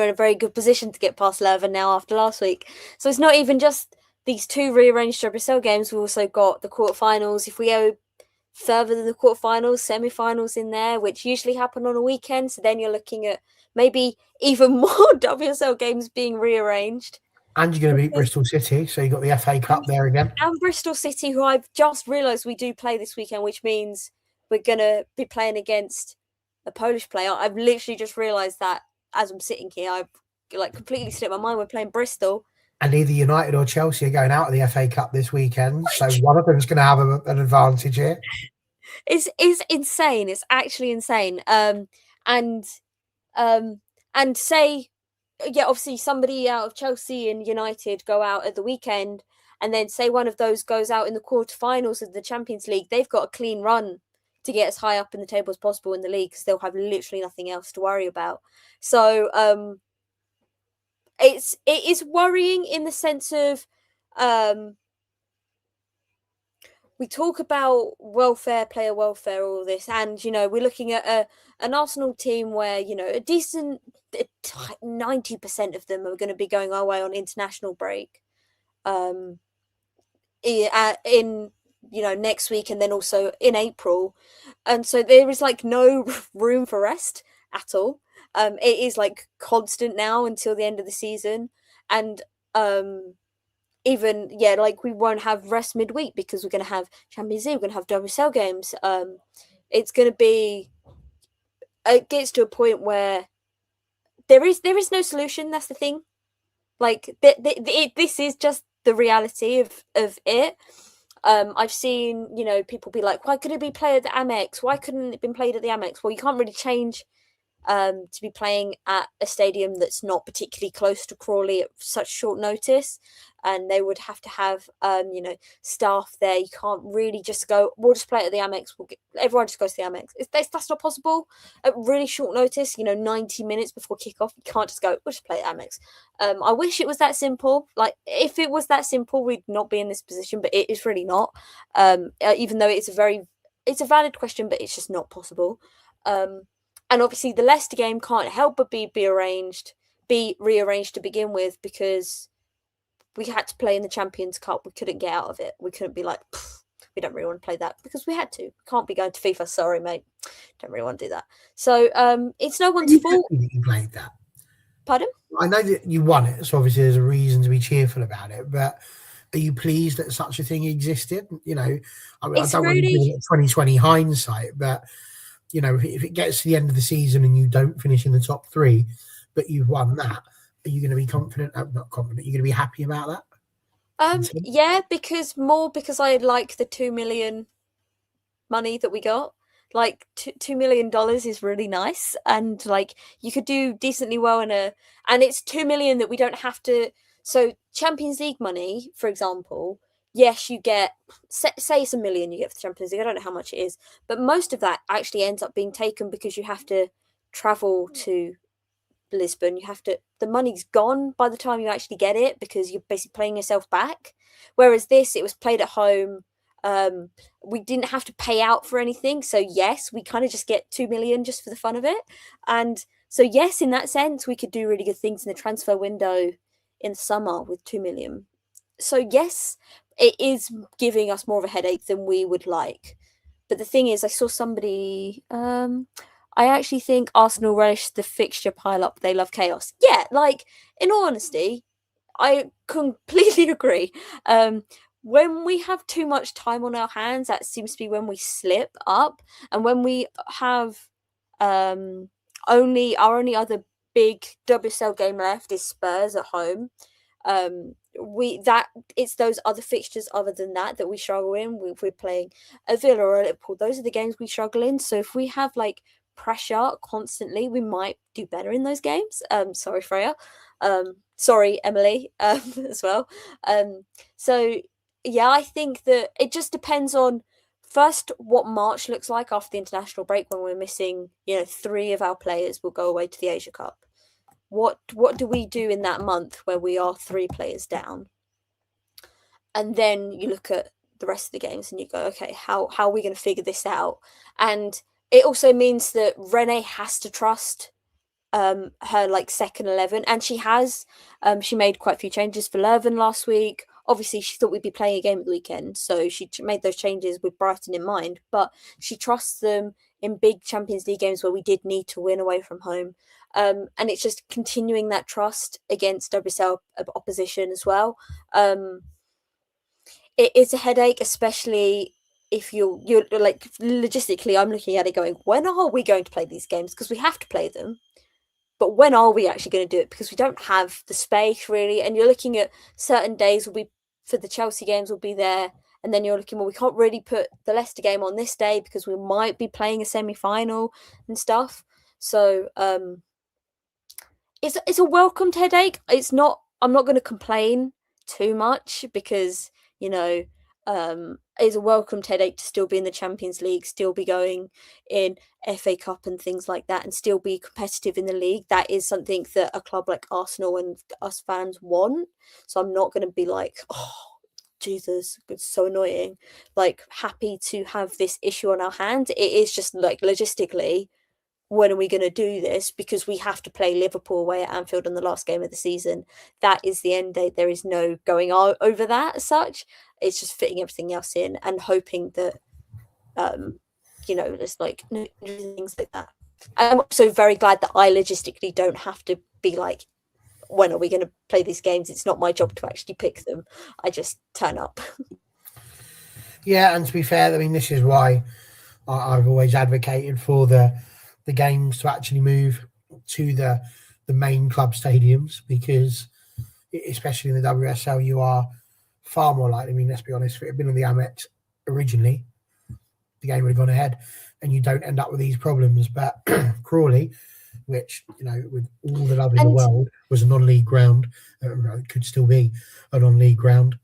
in a very good position to get past 11 now after last week. So it's not even just these two rearranged WSL games. We've also got the quarterfinals. If we go further than the quarterfinals, semi-finals in there, which usually happen on a weekend. So then you're looking at maybe even more WSL games being rearranged. And you're going to beat Bristol City, so you've got the FA Cup there again. And Bristol City, who I've just realised we do play this weekend, which means we're going to be playing against a Polish player. I've literally just realised that as I'm sitting here. I've completely slipped my mind. We're playing Bristol. And either United or Chelsea are going out of the FA Cup this weekend, so one of them is going to have an advantage here. It's insane. It's actually insane. And say, yeah, obviously somebody out of Chelsea and United go out at the weekend, and then say one of those goes out in the quarterfinals of the Champions League. They've got a clean run to get as high up in the table as possible in the league because they'll have literally nothing else to worry about. So it is worrying in the sense of we talk about welfare, player welfare, all this, and we're looking at an Arsenal team where a decent 90% of them are going to be going our way on international break in next week and then also in April, and so there is no room for rest at all. It is constant now until the end of the season, and even we won't have rest midweek because we're going to have Champions League, we're going to have WSL games. It's going to be, it gets to a point where there is no solution. That's the thing. This is just the reality of it. I've seen people be like, why could it be played at the Amex? Why couldn't it have been played at the Amex? Well, you can't really change to be playing at a stadium that's not particularly close to Crawley at such short notice, and they would have to have staff there. You can't really just go, we'll just play it at the Amex, everyone just goes to the Amex. That's not possible at really short notice. 90 minutes before kickoff, you can't just go, we'll just play it at Amex. I wish it was that simple. If it was that simple, we'd not be in this position, but it is really not. Even though it's a valid question, but it's just not possible. And obviously the Leicester game can't help but be rearranged to begin with because we had to play in the Champions Cup. We couldn't get out of it. We couldn't be like, we don't really want to play that because we had to. We can't be going to FIFA. Sorry, mate. Don't really want to do that. So it's no one's fault. You played that. Pardon? I know that you won it, so obviously there's a reason to be cheerful about it, but are you pleased that such a thing existed? I don't want to give it 2020 hindsight, but if it gets to the end of the season and you don't finish in the top three, but you've won that, are you going to be confident? Not confident. You're going to be happy about that? Yeah, because I like the 2 million money that we got. $2 million is really nice, and you could do decently well and it's 2 million that we don't have to. So Champions League money, for example. Yes, you get, say it's $1 million you get for the Champions League. I don't know how much it is, but most of that actually ends up being taken because you have to travel to Lisbon. The money's gone by the time you actually get it because you're basically playing yourself back. Whereas this, it was played at home. We didn't have to pay out for anything. So yes, we kind of just get 2 million just for the fun of it. And so yes, in that sense, we could do really good things in the transfer window in the summer with 2 million. So yes, it is giving us more of a headache than we would like. But the thing is, I saw somebody. I actually think Arsenal relish the fixture pile up. They love chaos. Yeah, like in all honesty, I completely agree. When we have too much time on our hands, that seems to be when we slip up, and when we have our only other big WSL game left is Spurs at home. It's those other fixtures other than that we struggle in. We're playing a Villa or a Liverpool. Those are the games we struggle in. So if we have like pressure constantly, we might do better in those games. Sorry, Freya. Sorry, Emily, as well. So yeah, I think that it just depends on first what March looks like after the international break when we're missing, 3 of our players will go away to the Asia Cup. What do we do in that month where we are 3 players down? And then you look at the rest of the games and you go, okay, how are we going to figure this out? And it also means that Renee has to trust her like second 11, and she has. She made quite a few changes for Leuven last week. Obviously, she thought we'd be playing a game at the weekend, so she made those changes with Brighton in mind. But she trusts them in big Champions League games where we did need to win away from home. And it's just continuing that trust against WSL opposition as well. It is a headache, especially if you're like logistically. I'm looking at it going, when are we going to play these games? Because we have to play them. But when are we actually going to do it? Because we don't have the space really. And you're looking at certain days will be for the Chelsea games will be there. And then you're looking, well, we can't really put the Leicester game on this day because we might be playing a semi-final and stuff. So it's a welcomed headache. It's not. I'm not going to complain too much because it's a welcomed headache to still be in the Champions League, still be going in FA Cup and things like that, and still be competitive in the league. That is something that a club like Arsenal and us fans want. So I'm not going to be like, oh, Jesus, it's so annoying. Like, happy to have this issue on our hands. It is just like logistically, when are we going to do this? Because we have to play Liverpool away at Anfield in the last game of the season. That is the end date. There is no going over that as such. It's just fitting everything else in and hoping that, there's like things like that. I'm also very glad that I logistically don't have to be like, when are we going to play these games? It's not my job to actually pick them. I just turn up. Yeah, and to be fair, I mean, this is why I've always advocated for the games to actually move to the main club stadiums, because especially in the WSL, you are far more likely. I mean, let's be honest, if it had been on the Amex originally, the game would have gone ahead and you don't end up with these problems. But Crawley, which, with all the love in the world, was a non-league ground, it could still be a non-league ground.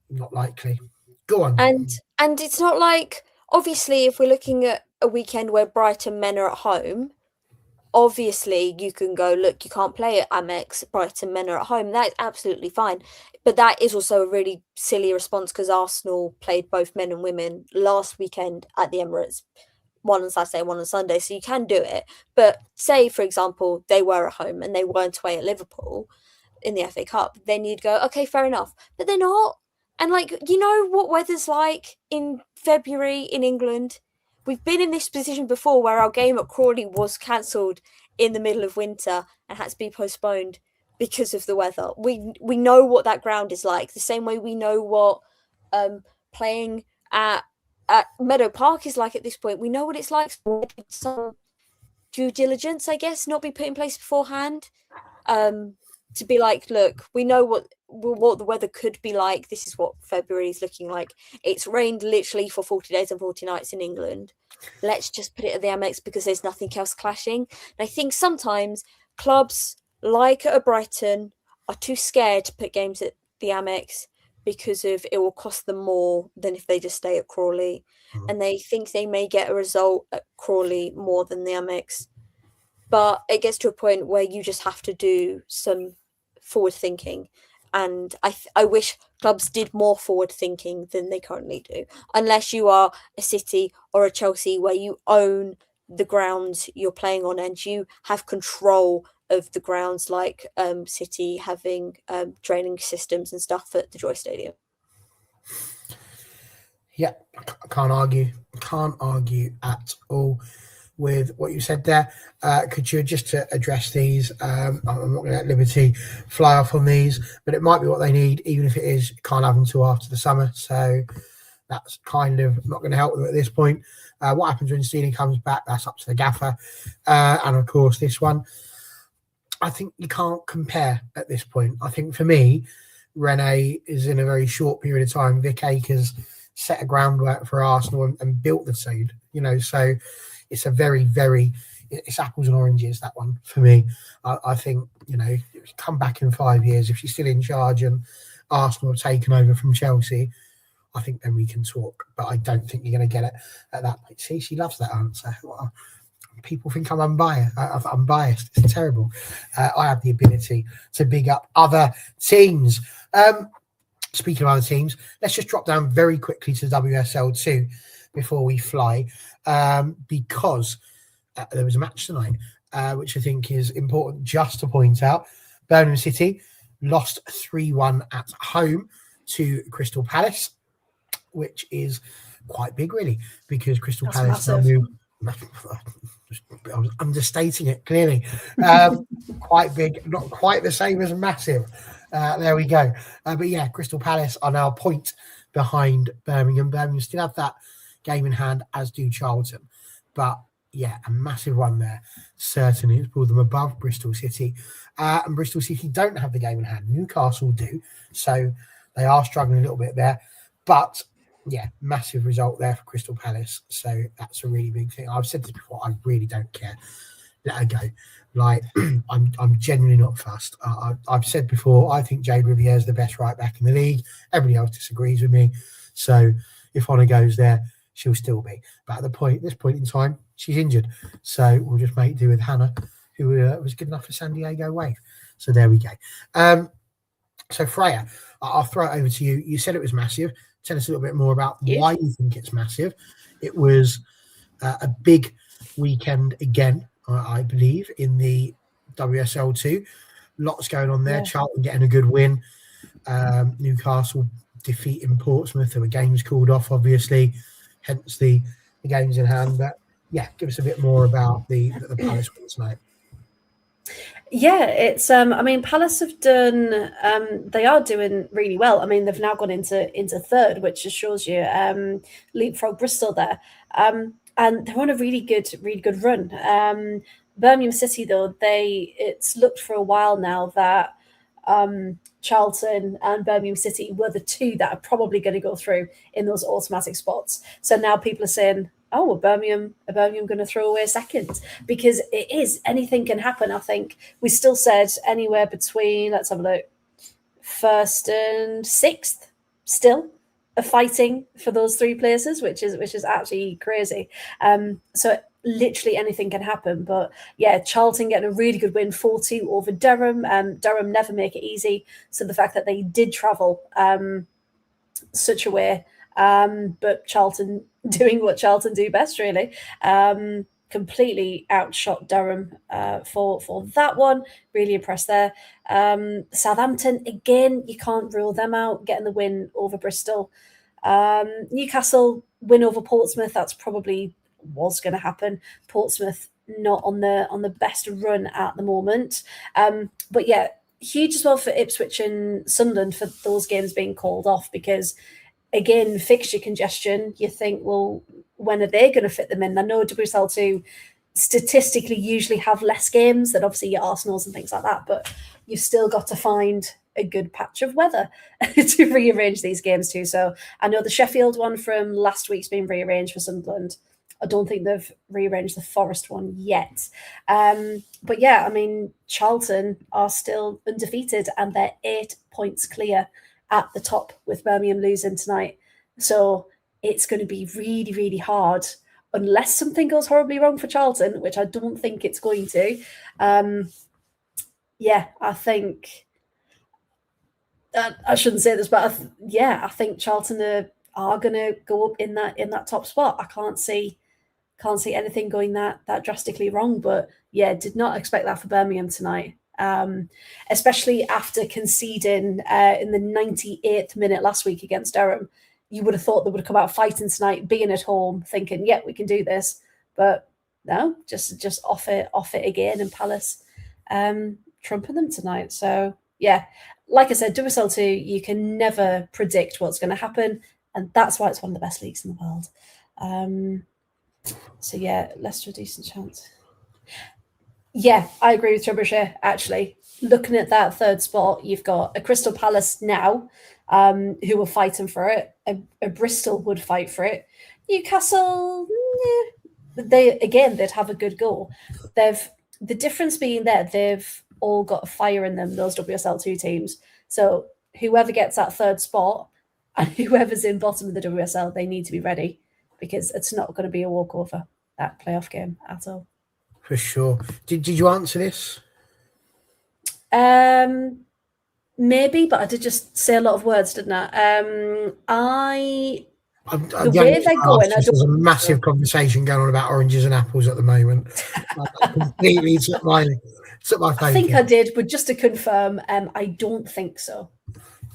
Not likely. Go on. And it's not like, obviously, if we're looking at a weekend where Brighton men are at home, obviously you can go, look, you can't play at Amex, Brighton men are at home. That's absolutely fine. But that is also a really silly response because Arsenal played both men and women last weekend at the Emirates, one on Saturday, one on Sunday. So you can do it. But say, for example, they were at home and they weren't away at Liverpool in the FA Cup, then you'd go, okay, fair enough. But they're not. And what weather's like in February in England? We've been in this position before where our game at Crawley was cancelled in the middle of winter and had to be postponed because of the weather. We know what that ground is like, the same way we know what playing at Meadow Park is like at this point. We know what it's like. Some due diligence, I guess, not be put in place beforehand. To be like, look, we know what the weather could be like. This is what February is looking like. It's rained literally for 40 days and 40 nights in England. Let's just put it at the Amex because there's nothing else clashing. And I think sometimes clubs like a Brighton are too scared to put games at the Amex because of it will cost them more than if they just stay at Crawley. And they think they may get a result at Crawley more than the Amex. But it gets to a point where you just have to do some forward thinking, and I wish clubs did more forward thinking than they currently do, unless you are a City or a Chelsea where you own the grounds you're playing on and you have control of the grounds, like City having training systems and stuff at the Joy Stadium. Yeah, I can't argue. Can't argue at all with what you said there. Could you just to address these? I'm not going to let Liberty fly off on these, but it might be what they need, even if it is can't have them until after the summer. So that's kind of not going to help them at this point. What happens when Steely comes back? That's up to the gaffer. And of course, this one, I think you can't compare at this point. I think for me, Rene is in a very short period of time. Vic Akers set a groundwork for Arsenal and built the side, so it's a very, very, it's apples and oranges, that one for me. I think, come back in 5 years, if she's still in charge and Arsenal have taken over from Chelsea, I think then we can talk, but I don't think you're going to get it at that point. See, she loves that answer. Well, people think I'm unbiased. I'm biased. It's terrible. I have the ability to big up other teams. Speaking of other teams, let's just drop down very quickly to WSL2 before we fly, because there was a match tonight, which I think is important just to point out. Birmingham City lost 3-1 at home to Crystal Palace, which is quite big, really, because Crystal Palace now moved. I was understating it, clearly. Quite big, not quite the same as massive. There we go. But yeah, Crystal Palace are now a point behind Birmingham. Birmingham still have that game in hand, as do Charlton. But yeah, a massive one there. Certainly, it's pulled them above Bristol City. And Bristol City don't have the game in hand. Newcastle do. So they are struggling a little bit there. But yeah, massive result there for Crystal Palace. So that's a really big thing. I've said this before. I really don't care. Let her go. Like, I'm genuinely not fussed. I've said before, I think Jade Riviere is the best right back in the league. Everybody else disagrees with me. So if Honor goes there, she'll still be. But at this point in time, she's injured. So we'll just make do with Hannah, who was good enough for San Diego Wave. So there we go. So Freya, I'll throw it over to you. You said it was massive. Tell us a little bit more about why you think it's massive. It was a big weekend again, I believe, in the WSL2. Lots going on there. Yeah. Charlton getting a good win. Newcastle defeating Portsmouth. There were games called off, obviously, hence the games in hand. But yeah, give us a bit more about the Palace win tonight. Yeah, it's Palace have done they are doing really well. I mean, they've now gone into third, which just shows you leapfrog Bristol there. And they're on a really good run. Birmingham City, though, it's looked for a while now that Charlton and Birmingham City were the two that are probably going to go through in those automatic spots. So now people are saying, oh, are Birmingham going to throw away second? Because it is, anything can happen. I think we still said anywhere between, let's have a look, first and sixth still are fighting for those three places, which is actually crazy. So literally anything can happen. But yeah, Charlton getting a really good win, 4-2 over Durham. Durham never make it easy. So the fact that they did travel such a way, but Charlton doing what Charlton do best, really. Completely outshot Durham for that one. Really impressed there. Southampton, again, you can't rule them out, getting the win over Bristol. Newcastle win over Portsmouth. That's probably was going to happen. Portsmouth not on the best run at the moment. But yeah, huge as well for Ipswich and Sunderland for those games being called off, because again, fixture congestion, you think, well, when are they going to fit them in? I know WSL2 statistically usually have less games than obviously your Arsenals and things like that, but you've still got to find a good patch of weather to rearrange these games too. So I know the Sheffield one from last week's been rearranged for Sunderland. I don't think they've rearranged the Forest one yet. But yeah, I mean, Charlton are still undefeated and they're 8 points clear at the top with Birmingham losing tonight. So it's going to be really, really hard unless something goes horribly wrong for Charlton, which I don't think it's going to. Yeah, I think I shouldn't say this, but I think Charlton are going to go up in that top spot. I can't see anything going that drastically wrong. But yeah, did not expect that for Birmingham tonight. Especially after conceding in the 98th minute last week against Durham. you would have thought they would have come out fighting tonight, being at home, thinking, yeah, we can do this. But no, just off it again, and Palace trumping them tonight. So yeah, like I said, WSL2, you can never predict what's going to happen, and that's why it's one of the best leagues in the world. So yeah, Leicester a decent chance. Yeah, I agree with Trebuchet, actually. Looking at that third spot, you've got a Crystal Palace now, who are fighting for it. A Bristol would fight for it. Newcastle, they'd have a good goal. The difference being that they've all got a fire in them, those WSL2 teams. So whoever gets that third spot and whoever's in bottom of the WSL, they need to be ready, because it's not going to be a walkover, that playoff game, at all. For sure. Did you answer this? Maybe, but I did just say a lot of words, didn't I? The way they're going, there's a massive conversation going on about oranges and apples at the moment. Completely took my focus. I think I did, but just to confirm, I don't think so.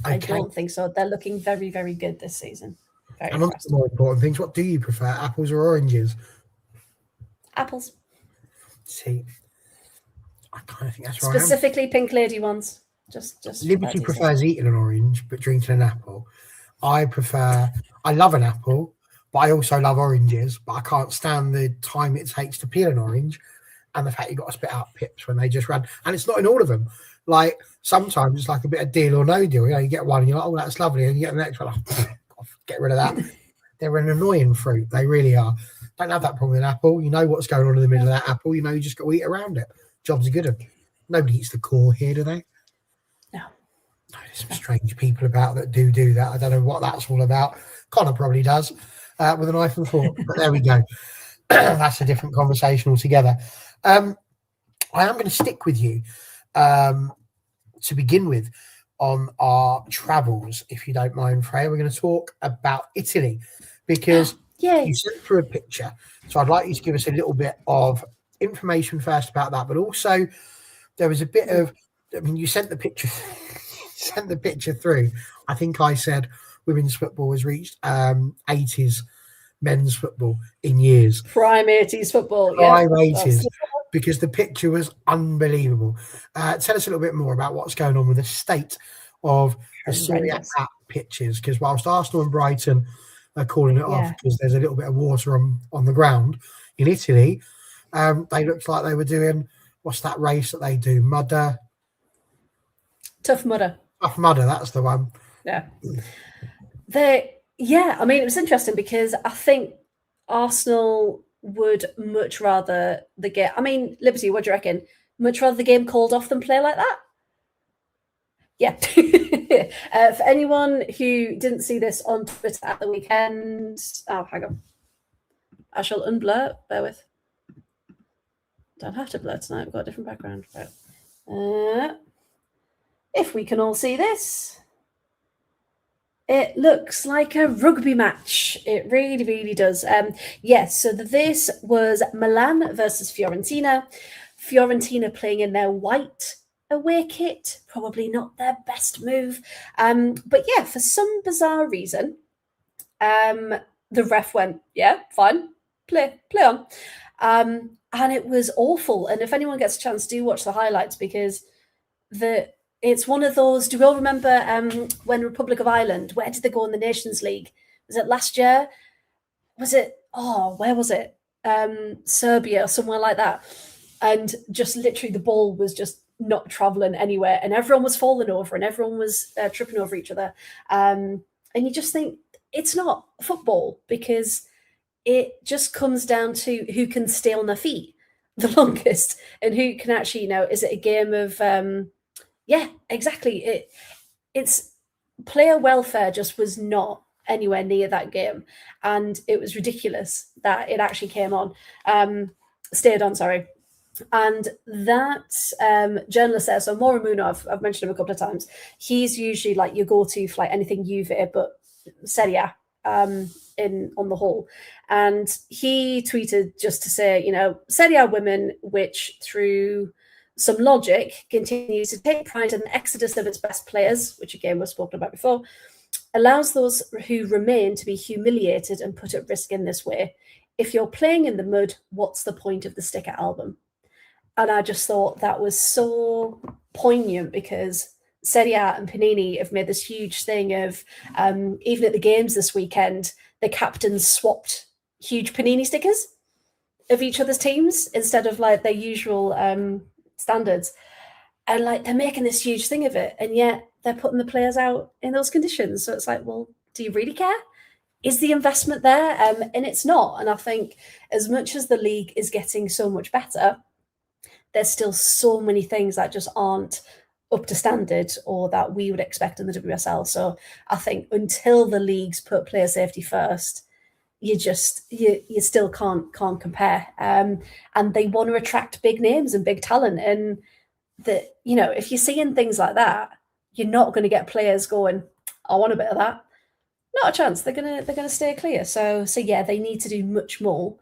Okay. I don't think so. They're looking very, very good this season. Very and on to the more important things, what do you prefer, apples or oranges? Apples. See, I kind of think that's right. Specifically pink lady ones. Just Liberty prefers eating an orange but drinking an apple. I love an apple, but I also love oranges, but I can't stand the time it takes to peel an orange and the fact you've got to spit out pips when they just run. And it's not in all of them. Like, sometimes it's like a bit of deal or no deal. You know, you get one and you're like, oh, that's lovely. And you get the next one, get rid of that. They're an annoying fruit. They really are. Don't have that problem with an apple. You know what's going on in the middle of that apple. You know, you just got to eat around it. Job's a good one. Nobody eats the core here, do they? No. There's some strange people about that do that. I don't know what that's all about. Connor probably does with a knife and fork. But there we go. That's a different conversation altogether. I am going to stick with you to begin with on our travels, if you don't mind, Freya. We're going to talk about Italy because you sent through a picture. So I'd like you to give us a little bit of information first about that. But also, there was a bit of, you sent the picture through. I think I said women's football has reached 80s men's football in years. Prime 80s football. Prime 80s. Because the picture was unbelievable. Tell us a little bit more about what's going on with the state of the Serie A pitches. Because whilst Arsenal and Brighton are calling it off because there's a little bit of water on the ground, in Italy, they looked like they were doing, what's that race that they do? Tough Mudder, that's the one. Yeah. I mean, it was interesting because I think Arsenal would much rather the game. I mean, Liberty, what do you reckon? Much rather the game called off than play like that? Yeah. For anyone who didn't see this on Twitter at the weekend, hang on. I shall unblur. Bear with. Don't have to blur tonight. We've got a different background. Right. If we can all see this. It looks like a rugby match. It really, really does. So this was Milan versus Fiorentina. Fiorentina playing in their white away kit. Probably not their best move. But yeah, for some bizarre reason, the ref went, yeah, fine, play on. And it was awful. And if anyone gets a chance, do watch the highlights because it's one of those. Do we all remember when Republic of Ireland? Where did they go in the Nations League? Was it last year? Was it? Oh, where was it? Serbia or somewhere like that. And just literally the ball was just not traveling anywhere, and everyone was falling over, and everyone was tripping over each other. And you just think it's not football because it just comes down to who can stay on their feet the longest and who can actually, is it a game of yeah, exactly. It's player welfare just was not anywhere near that game. And it was ridiculous that it actually came on, stayed on, sorry. And that journalist there, so Morimuno, I've mentioned him a couple of times. He's usually like your go-to for like anything Juve, but Serie A on the whole. And he tweeted just to say, Serie A women, which through some logic continues to take pride in the exodus of its best players, which again was spoken about before, allows those who remain to be humiliated and put at risk in this way. If you're playing in the mud, what's the point of the sticker album? And I just thought that was so poignant because Serie A and Panini have made this huge thing of, even at the games this weekend, the captains swapped huge Panini stickers of each other's teams instead of like their usual standards. And like they're making this huge thing of it, and yet they're putting the players out in those conditions. So it's like, well, do you really care? Is the investment there? And it's not. And I think as much as the league is getting so much better, there's still so many things that just aren't up to standard or that we would expect in the WSL. So I think until the leagues put player safety first, you still can't compare. And they want to attract big names and big talent. And that, you know, if you're seeing things like that, you're not going to get players going, I want a bit of that. Not a chance. They're gonna stay clear. So yeah, they need to do much more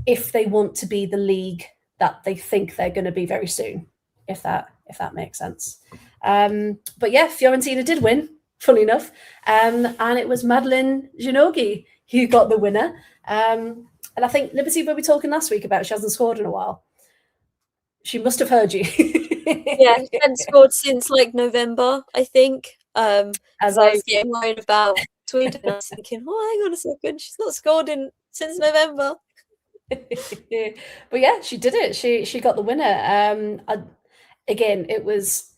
if they want to be the league that they think they're going to be very soon, if that makes sense. But yeah, Fiorentina did win, funny enough, and it was Madeline Janogy who got the winner. And I think Liberty, we were talking last week about she hasn't scored in a while. She must have heard you. Yeah, she hadn't scored since like November, I think. As I was getting worried about Sweden, I was thinking, oh, hang on a second, she's not scored since November. But yeah, she did it. She got the winner. Again, it was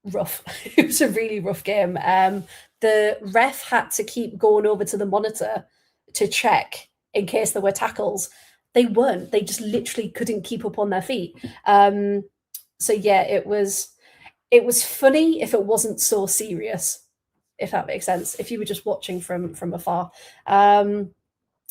rough. It was a really rough game. The ref had to keep going over to the monitor to check in case there were tackles. They weren't. They just literally couldn't keep up on their feet. So yeah, it was funny if it wasn't so serious, if that makes sense. If you were just watching from afar.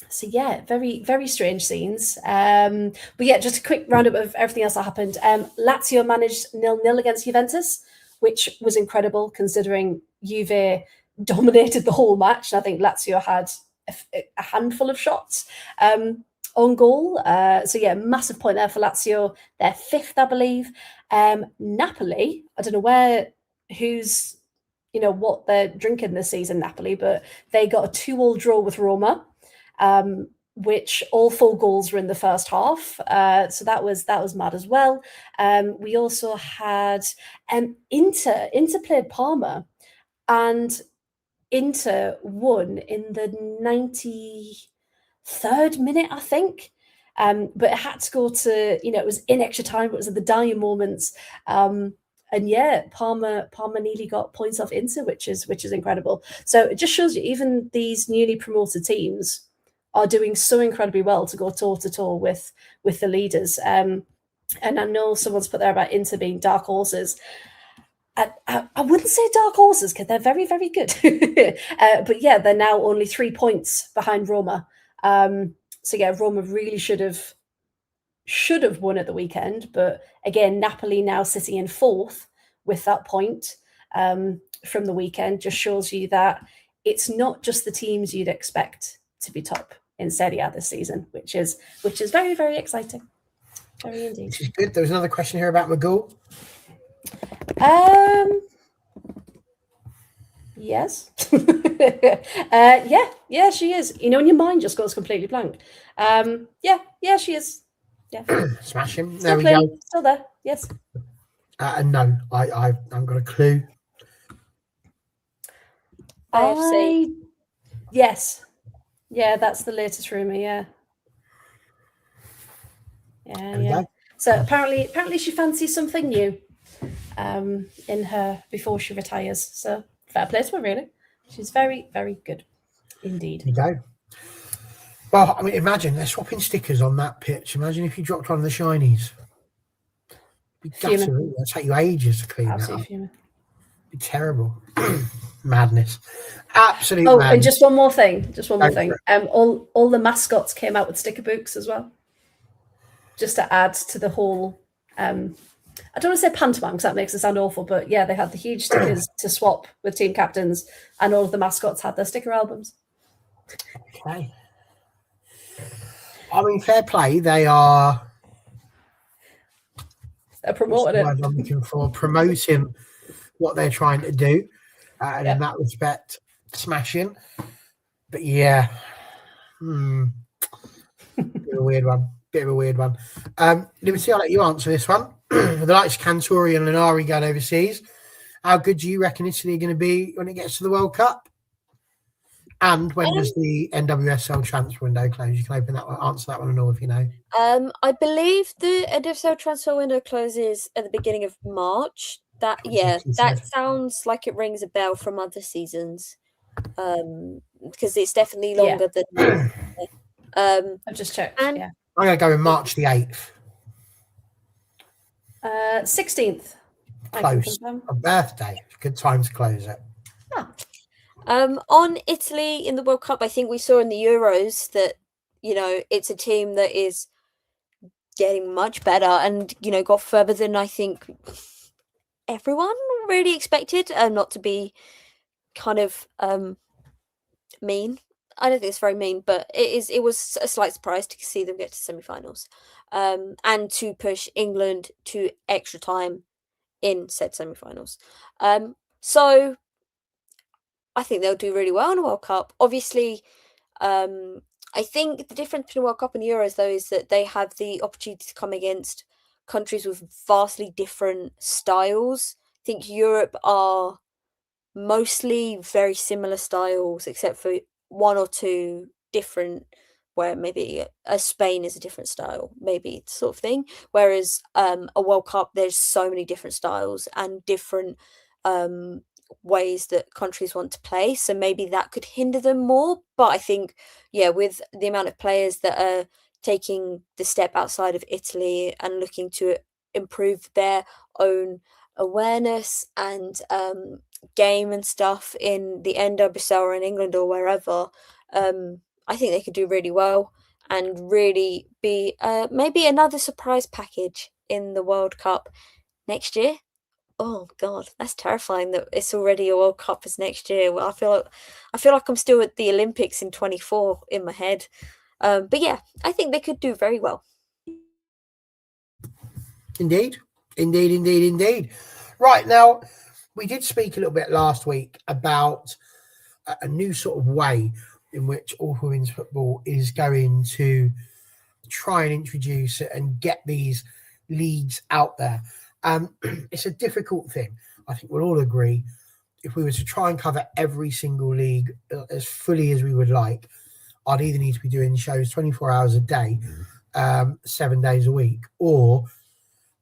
So yeah, very, very strange scenes. But yeah, just a quick roundup of everything else that happened. Lazio managed 0-0 against Juventus, which was incredible considering Juve dominated the whole match. I think Lazio had a handful of shots on goal. So yeah, massive point there for Lazio. They're fifth, I believe. Napoli, I don't know who's, what they're drinking this season, Napoli, but they got a 2-2 draw with Roma. Which all 4 goals were in the first half. So that was mad as well. We also had Inter played Parma, and Inter won in the 93rd minute, I think. But it had to go to, it was in extra time, it was at the dying moments. And yeah, Parma nearly got points off Inter, which is incredible. So it just shows you, even these newly promoted teams are doing so incredibly well to go toe-to-toe with the leaders. And I know someone's put there about Inter being dark horses. I wouldn't say dark horses because they're very, very good. But yeah, they're now only 3 points behind Roma. So yeah, Roma really should have won at the weekend. But again, Napoli now sitting in 4th with that point from the weekend just shows you that it's not just the teams you'd expect to be top in Serie A this season, which is very, very exciting. Very indeed. Which is good. There was another question here about McGool. Yes. Yeah, she is. And your mind just goes completely blank. Yeah, she is. Yeah. Smash him. Still there playing, we go. Still there. Yes. No, I haven't got a clue. AFC. Yes. Yeah, that's the latest rumor. Yeah. Yeah. So apparently she fancies something new in her before she retires. So fair play to her, really. She's very, very good indeed. There you go. Well, I mean, imagine they're swapping stickers on that pitch. Imagine if you dropped one of the shinies. It'd take you ages to clean that up. It'd be terrible. Madness. Absolute madness. And just one more thing. All the mascots came out with sticker books as well. Just to add to the whole I don't want to say pantomime because that makes it sound awful, but yeah, they had the huge stickers to swap with team captains, and all of the mascots had their sticker albums. Okay. I mean, fair play. They're promoting it. I'm looking for promoting what they're trying to do, and in that respect, smashing. But yeah, bit of a weird one. Liberty, I'll let you answer this one. The likes of Cantori and Linari going overseas. How good do you reckon Italy are going to be when it gets to the World Cup? And when does the NWSL transfer window close? You can open that one, answer that one, and all if you know. I believe the NWSL transfer window closes at the beginning of March. That sounds like it rings a bell from other seasons. Because it's definitely longer than. I've just checked. I'm going to go in March the 8th. 16th. Close. A birthday. Good time to close it. On Italy in the World Cup, I think we saw in the Euros that, it's a team that is getting much better and, got further than I think everyone really expected. Not to be kind of mean. I don't think it's very mean, but it was a slight surprise to see them get to semi-finals and to push England to extra time in said semi-finals. So I think they'll do really well in a World Cup. Obviously, I think the difference between World Cup and Euros, though, is that they have the opportunity to come against countries with vastly different styles. I think Europe are mostly very similar styles, except for one or two different, where maybe Spain is a different style, maybe sort of thing. Whereas a World Cup, there's so many different styles and different ways that countries want to play. So maybe that could hinder them more. But I think, with the amount of players that are taking the step outside of Italy and looking to improve their own awareness and game and stuff in the NWSL or in England or wherever, I think they could do really well and really be maybe another surprise package in the World Cup next year. Oh God, that's terrifying that it's already a World Cup is next year. Well, I feel like I'm still at the Olympics in 2024 in my head. But yeah, I think they could do very well. Indeed. Right, now, we did speak a little bit last week about a new sort of way in which all women's football is going to try and introduce it and get these leagues out there. It's a difficult thing. I think we'll all agree. If we were to try and cover every single league as fully as we would like, I'd either need to be doing shows 24 hours a day, 7 days a week, or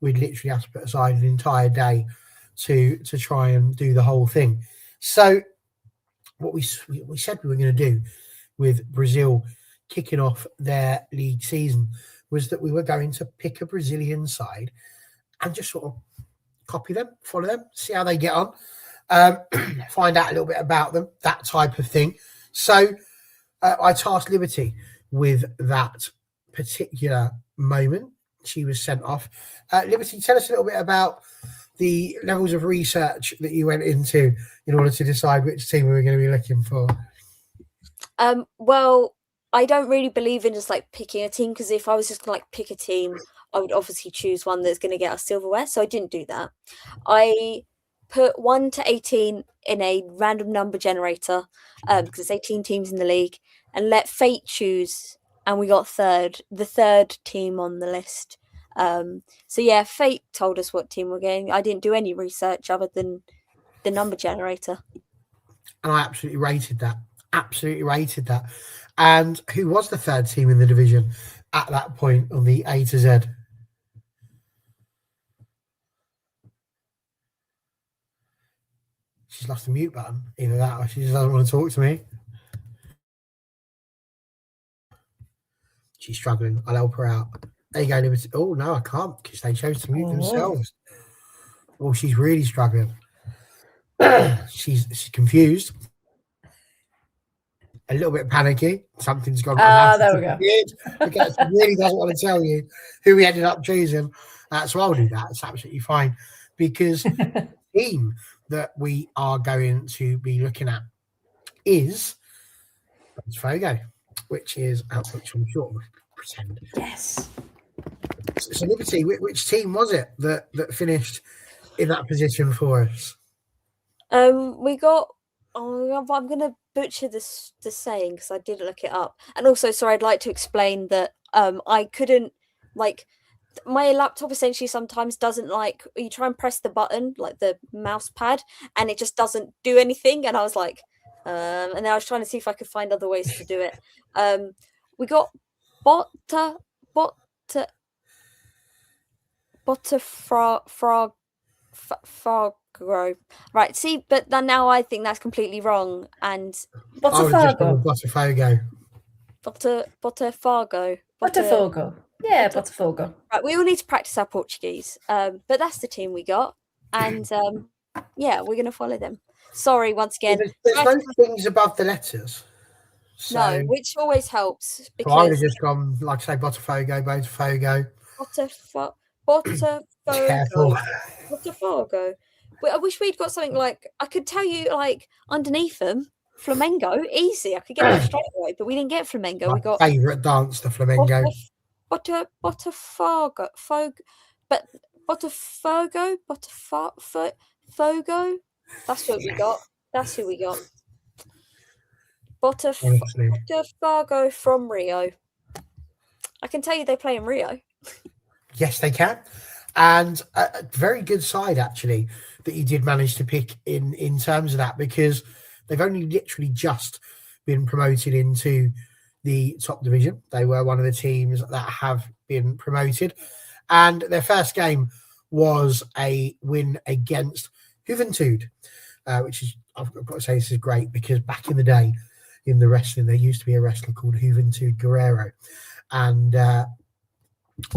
we'd literally have to put aside an entire day to try and do the whole thing. So what we said we were going to do with Brazil kicking off their league season was that we were going to pick a Brazilian side and just sort of copy them, follow them, see how they get on, find out a little bit about them, that type of thing. So I tasked Liberty with that particular moment. She was sent off. Liberty, tell us a little bit about the levels of research that you went into in order to decide which team we were going to be looking for. Well, I don't really believe in just like picking a team, because if I was just going to like pick a team, I would obviously choose one that's going to get us silverware. So I didn't do that. I put 1 to 18 in a random number generator because it's 18 teams in the league, and let fate choose. And we got the third team on the list. So yeah, fate told us what team we're getting. I didn't do any research other than the number generator. And I absolutely rated that. And who was the third team in the division at that point on the A to Z? She's lost the mute button. Either that or she just doesn't want to talk to me. She's struggling. I'll help her out. There you go, Liberty. Oh, no, I can't because they chose to mute themselves. Oh, she's really struggling. She's confused. A little bit panicky. Something's gone wrong. There we go. Because she really doesn't want to tell you who we ended up choosing. So I'll do that. It's absolutely fine. Because the team that we are going to be looking at is Fogo, which I'm sure we'll pretend. Yes. So Liberty, which team was it that finished in that position for us? We got Oh, I'm going to butcher the saying because I didn't look it up. And also, sorry, I'd like to explain that I couldn't, like, my laptop essentially sometimes doesn't, like, you try and press the button, like the mouse pad, and it just doesn't do anything. And I was like, and then I was trying to see if I could find other ways to do it. We got Botta Fargo. Right, see, but then now I think that's completely wrong. And I would have just gone with Botafogo. Botafogo. Botafogo. Yeah, Botafogo. Right, we all need to practice our Portuguese. But that's the team we got. And yeah, we're going to follow them. Sorry, once again. There's no things above the letters. So, no, which always helps. Because I would have just gone, like I say, Botafogo. Careful. Botafogo. I wish we'd got something like, I could tell you, like, underneath them, Flamengo, easy. I could get that straight away, but we didn't get Flamengo. My We got favourite dance, the Flamengo. Botafogo. That's what we got. That's who we got. Botafogo from Rio. I can tell you they play in Rio. Yes, they can. And a very good side, actually, that you did manage to pick in terms of that, because they've only literally just been promoted into the top division. They were one of the teams that have been promoted. And their first game was a win against Juventud, which is, I've got to say, this is great, because back in the day in the wrestling, there used to be a wrestler called Juventud Guerrero. And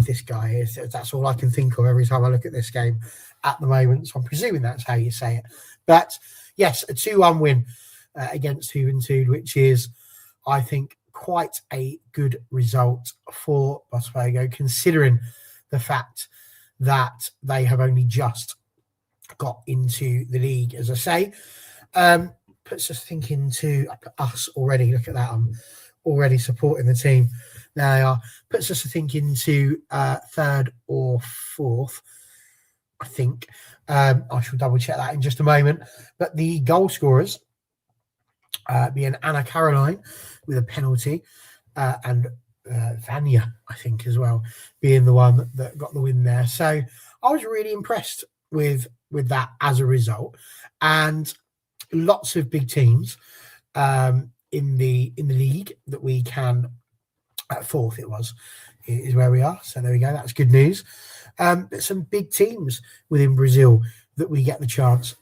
this guy that's all I can think of every time I look at this game at the moment. So I'm presuming that's how you say it. But yes, a 2-1 win against Juventud, which is, I think, quite a good result for Botafogo, considering the fact that they have only just got into the league, as I say. Puts us thinking to us already. Look at that. I'm already supporting the team. There they are. Puts us thinking to third or fourth, I think. I shall double check that in just a moment. But the goal scorers being Anna Caroline with a penalty, and Vanya, I think, as well, being the one that got the win there. So I was really impressed with that as a result. And lots of big teams in the league that we can, at fourth it was, is where we are. So there we go. That's good news. But some big teams within Brazil that we get the chance,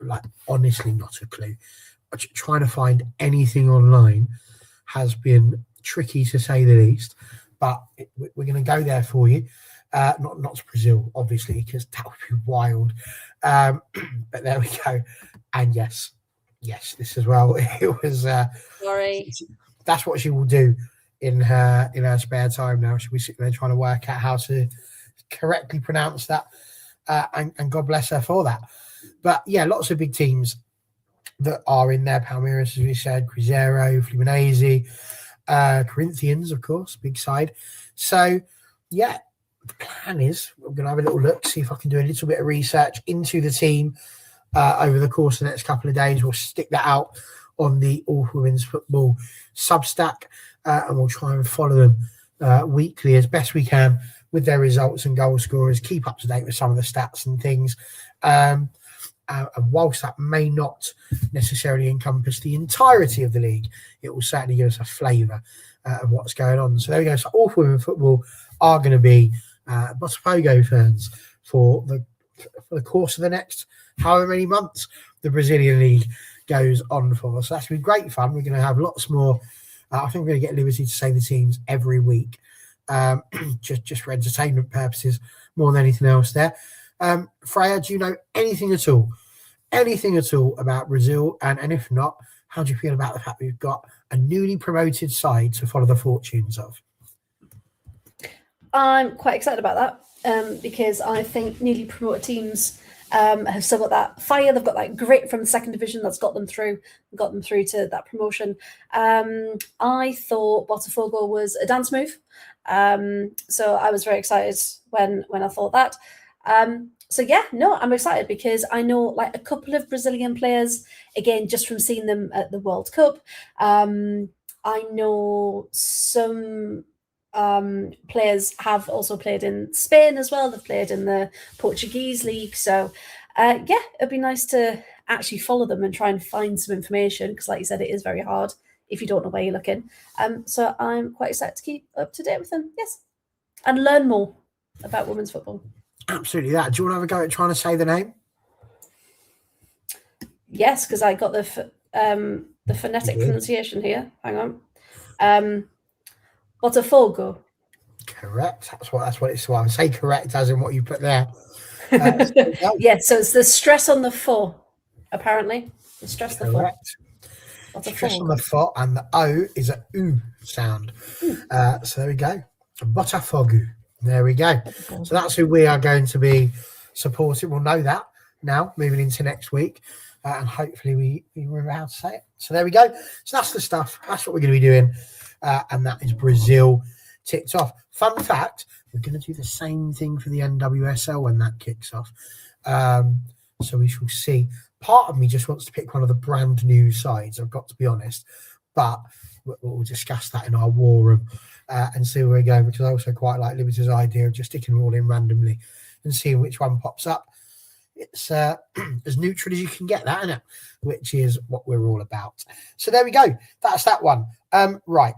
like, honestly, not a clue. Trying to find anything online has been tricky, to say the least. But we're going to go there for you. Not to Brazil, obviously, because that would be wild. But there we go. And yes, this as well. It was. Sorry. That's what she will do in her spare time now. She'll be sitting there trying to work out how to correctly pronounce that. And God bless her for that. But yeah, lots of big teams that are in there. Palmeiras, as we said, Cruzeiro, Fluminense, Corinthians, of course, big side. So yeah, the plan is we're going to have a little look, see if I can do a little bit of research into the team over the course of the next couple of days. We'll stick that out on the All Women's Football Substack, and we'll try and follow them weekly as best we can with their results and goal scorers, keep up to date with some of the stats and things. And whilst that may not necessarily encompass the entirety of the league, it will certainly give us a flavour of what's going on. So there we go. So All Women Football are going to be Botafogo fans for the course of the next however many months the Brazilian league goes on for. So that's going to be great fun. We're going to have lots more. I think we're going to get liberty to say the teams every week, just for entertainment purposes more than anything else there. Freya, do you know anything at all about Brazil? And if not, how do you feel about the fact we've got a newly promoted side to follow the fortunes of? I'm quite excited about that because I think newly promoted teams have still got that fire. They've got that grit from the second division that's got them through to that promotion. I thought Botafogo was a dance move. So I was very excited when I thought that. So yeah, no, I'm excited because I know like a couple of Brazilian players, again, just from seeing them at the World Cup. I know some players have also played in Spain as well. They've played in the Portuguese league. So yeah, it'd be nice to actually follow them and try and find some information because, like you said, it is very hard if you don't know where you're looking. So I'm quite excited to keep up to date with them. Yes, and learn more about women's football. Absolutely that. Do you want to have a go at trying to say the name? Yes, because I got the phonetic pronunciation here. Hang on. Botafogo. Correct. That's what it's. Well, I would say correct as in what you put there. Yeah, so it's the stress on the four, apparently. The stress the four. Correct. Stress on the foot and the O is a oo sound. So there we go. Botafogo. There we go. So that's who we are going to be supporting. We'll know that now, moving into next week. And hopefully we remember how to say it. So there we go. So that's the stuff. That's what we're going to be doing. And that is Brazil ticked off. Fun fact, we're going to do the same thing for the NWSL when that kicks off. So we shall see. Part of me just wants to pick one of the brand new sides, I've got to be honest. But we'll discuss that in our war room and see where we're going, because I also quite like Liberty's idea of just sticking them all in randomly and seeing which one pops up. It's as neutral as you can get that, isn't it? Which is what we're all about. So there we go. That's that one. Right.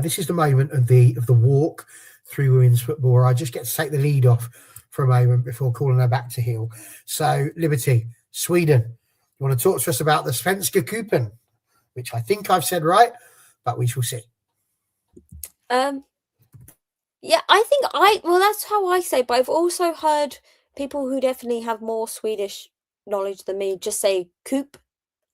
This is the moment of the walk through women's football where I just get to take the lead off for a moment before calling her back to heel. So Liberty, Sweden. You want to talk to us about the Svenska Cupen, which I think I've said right, but we shall see. Yeah, I think that's how I say, but I've also heard people who definitely have more Swedish knowledge than me just say Coupe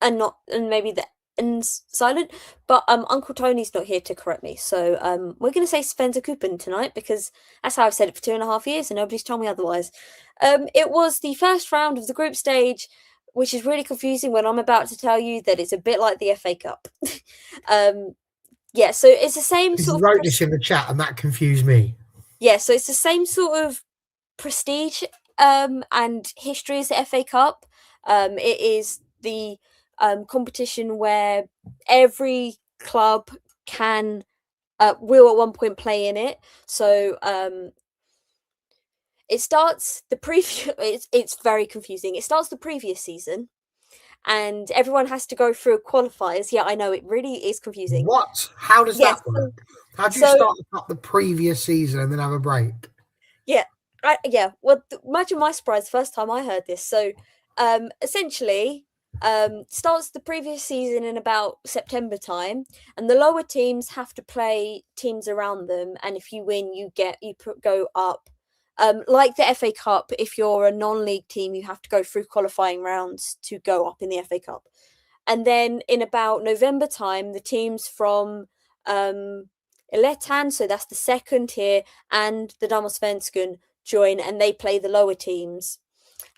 and maybe the N's silent. But Uncle Tony's not here to correct me, so we're going to say Svenska Cupen tonight because that's how I've said it for 2.5 years and nobody's told me otherwise. It was the first round of the group stage, which is really confusing when I'm about to tell you that it's a bit like the FA Cup. Yeah, so it's the same sort of... You wrote this in the chat and that confused me. Yeah, so it's the same sort of prestige and history as the FA Cup. It is the competition where every club will at one point play in it. So it starts the previous... It's very confusing. It starts the previous season. And everyone has to go through qualifiers. Yeah, I know, it really is confusing. What? How does that work? How do you start up the previous season and then have a break? Yeah, well, imagine my surprise the first time I heard this. So essentially, starts the previous season in about September time, and the lower teams have to play teams around them, and if you win, you go up. Like the FA Cup, if you're a non-league team, you have to go through qualifying rounds to go up in the FA Cup. And then in about November time, the teams from Eletan, so that's the second tier, and the Damallsvenskan join, and they play the lower teams.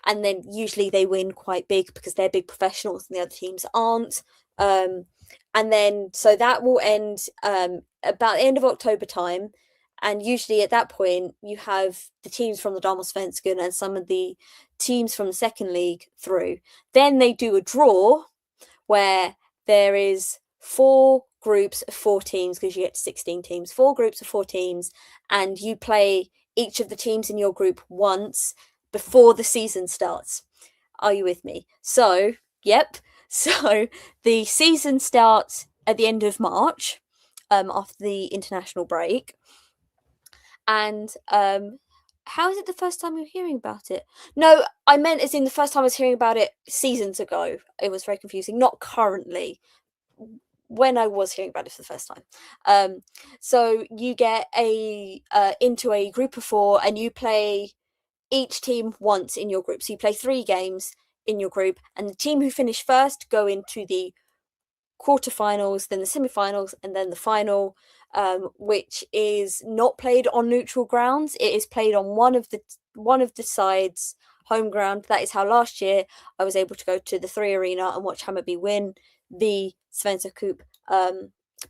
And then usually they win quite big because they're big professionals and the other teams aren't. And then, so that will end about the end of October time. And usually at that point, you have the teams from the Damallsvenskan and some of the teams from the second league through. Then they do a draw where there is 4 groups of 4 teams, because you get to 16 teams, 4 groups of 4 teams, and you play each of the teams in your group once before the season starts. Are you with me? So, yep. So the season starts at the end of March, after the international break. And how is it the first time you're hearing about it? No, I meant as in the first time I was hearing about it seasons ago. It was very confusing. Not currently. When I was hearing about it for the first time. So you get into a group of 4 and you play each team once in your group. So you play 3 games in your group, and the team who finish first go into the quarterfinals, then the semi-finals, and then the final, which is not played on neutral grounds. It is played on one of the sides' home ground. That is how last year I was able to go to the 3 Arena and watch Hammarby win the Svenska Cup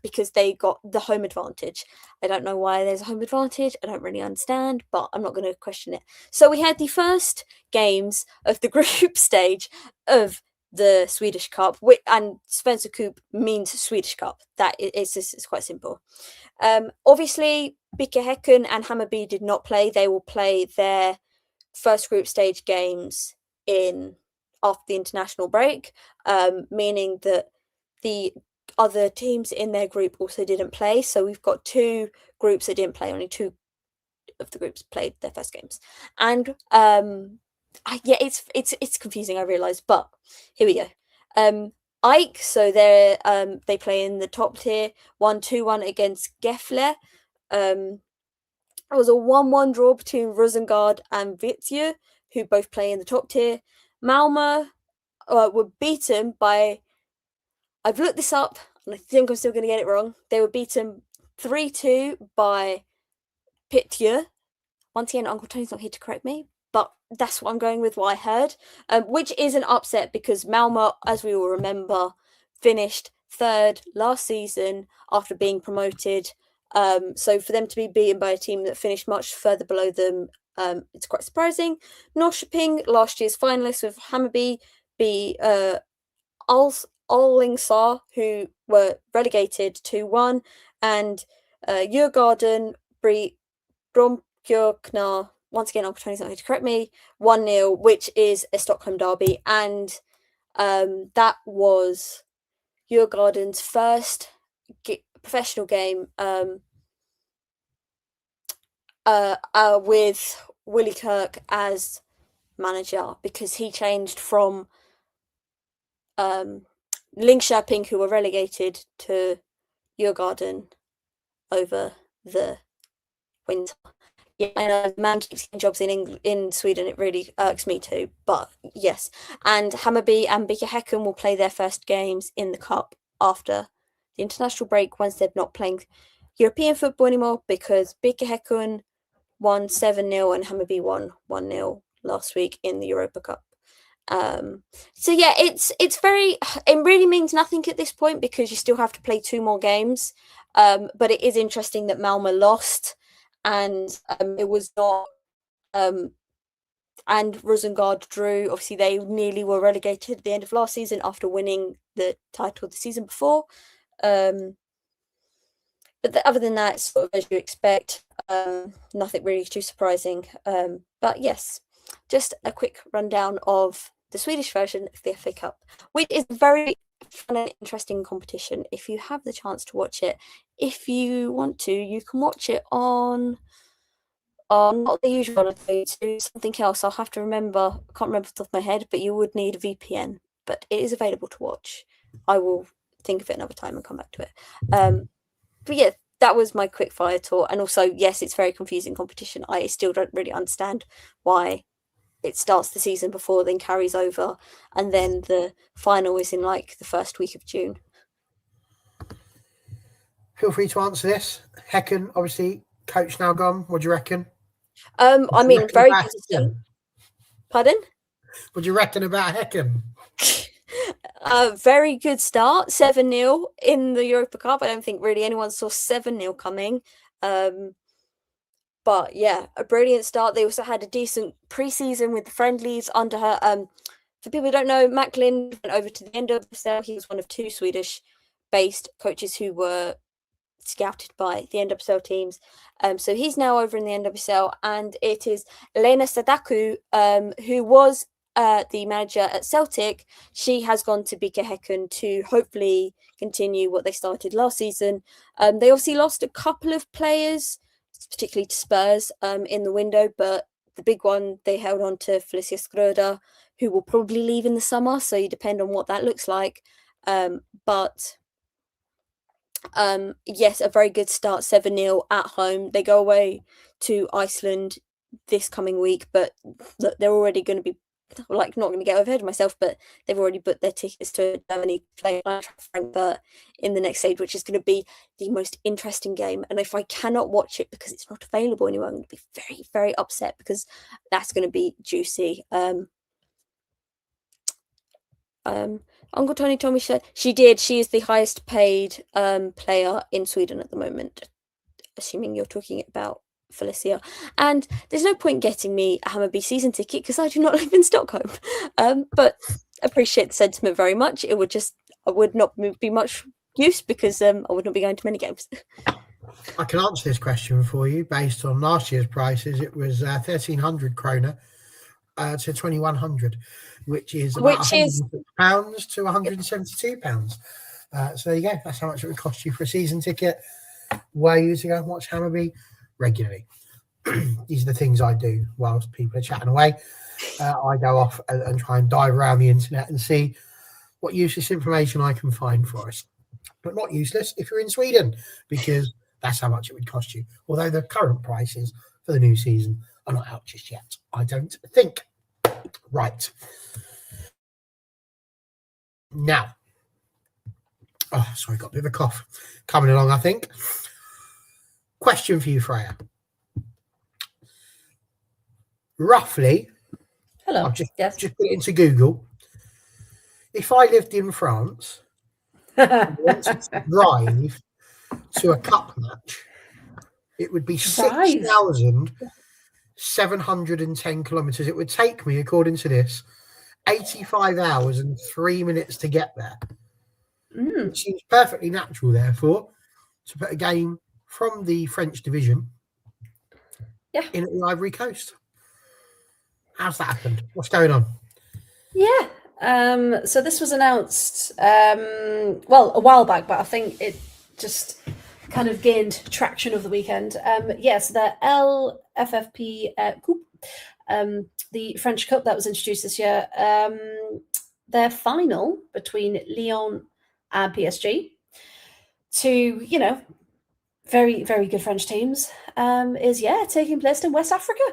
because they got the home advantage. I don't know why there's a home advantage. I don't really understand, but I'm not going to question it. So we had the first games of the group stage of the Swedish Cup, and Svenska Cup means Swedish Cup. It's quite simple. Obviously, BK Häcken and Hammarby did not play. They will play their first group stage games after the international break, meaning that the other teams in their group also didn't play. So we've got 2 groups that didn't play. Only 2 of the groups played their first games, and it's confusing, I realise, but here we go. Ike, so they play in the top tier, won 2-1 against Gefle. It was a 1-1 draw between Rosengard and Vittsjö, who both play in the top tier. Malmö were beaten by, I've looked this up and I think I'm still going to get it wrong. They were beaten 3-2 by Pitjö. Once again, Uncle Tony's not here to correct me, but that's what I'm going with, what I heard, which is an upset because Malmö, as we all remember, finished 3rd last season after being promoted. So for them to be beaten by a team that finished much further below them, it's quite surprising. Norrköping, last year's finalists with Hammarby, beat Alingsås, who were relegated 2-1, and Djurgården beat Bromkirkna, once again, Uncle Tony's not here to correct me, 1-0, which is a Stockholm derby, and that was Djurgården's first professional game with Willie Kirk as manager, because he changed from Linköping, who were relegated, to Djurgården over the winter. Yeah, I know the man keeps getting jobs in Sweden. It really irks me too. But yes, and Hammarby and BK Häcken will play their first games in the cup after the international break, once they're not playing European football anymore, because BK Häcken won 7-0 and Hammarby won 1-0 last week in the Europa Cup. So yeah, it really means nothing at this point because you still have to play 2 more games. But it is interesting that Malmö lost, and it was not and Rosengard drew. Obviously, they nearly were relegated at the end of last season after winning the title the season before. But other than that, sort of as you expect, nothing really too surprising. But yes, just a quick rundown of the Swedish version of the FA Cup, which is a very fun and interesting competition. If you have the chance to watch it, if you want to, you can watch it on not the usual, something else. I'll have to remember. I can't remember off the top of my head, but you would need a VPN. But it is available to watch. I will think of it another time and come back to it. But yeah, that was my quick fire tour. And also, yes, it's very confusing competition. I still don't really understand why it starts the season before, then carries over, and then the final is in like the first week of June. Feel free to answer this. Häcken, obviously, coach now gone. What do you reckon? I mean, very good. Pardon? What do you reckon about Häcken? Very good start, 7-0 in the Europa Cup. I don't think really anyone saw 7-0 coming. But yeah, a brilliant start. They also had a decent pre-season with the friendlies under her. For people who don't know, Macklin went over to the NWSL. He was one of 2 Swedish-based coaches who were scouted by the NWSL teams. So he's now over in the NWSL, and it is Lena Sadaku, who was the manager at Celtic. She has gone to BK Häcken to hopefully continue what they started last season. They obviously lost a couple of players, particularly to Spurs in the window, but the big one, they held on to Felicia Schröder, who will probably leave in the summer, so you depend on what that looks like. But yes, a very good start, 7-0 at home. They go away to Iceland this coming week, but they're already going to be, like, not going to get ahead of myself, but they've already booked their tickets to Germany to play Frankfurt in the next stage, which is going to be the most interesting game. And if I cannot watch it because it's not available anywhere, I'm going to be very, very upset, because that's going to be juicy. Uncle Tony told me she did. She is the highest paid player in Sweden at the moment, assuming you're talking about Felicia. And there's no point getting me a Hammarby season ticket because I do not live in Stockholm. But appreciate the sentiment very much. I would not be much use because I would not be going to many games. I can answer this question for you based on last year's prices. It was 1,300 krona to 2,100, which is about £106 to £172. So there you go. That's how much it would cost you for a season ticket. Were you to go and watch Hammarby regularly? These are the things I do whilst people are chatting away. I go off and try and dive around the internet and see what useless information I can find for us. But not useless if you're in Sweden, because that's how much it would cost you. Although the current prices for the new season are not out just yet, I don't think. Right. Now. Oh, sorry, got a bit of a cough coming along, I think. Question for you, Freya. Roughly, hello. I've just put it into Google. If I lived in France and wanted to drive to a cup match, it would be 6,710 kilometres. It would take me, according to this, 85 hours and 3 minutes to get there. It seems perfectly natural, therefore, to put a game from the French division in the Ivory Coast. How's that happened? What's going on? Yeah. So this was announced, a while back, but I think it just kind of gained traction over the weekend. So the LFFP Coupe, the French Cup that was introduced this year, their final between Lyon and PSG, two, very, very good French teams, is taking place in West Africa.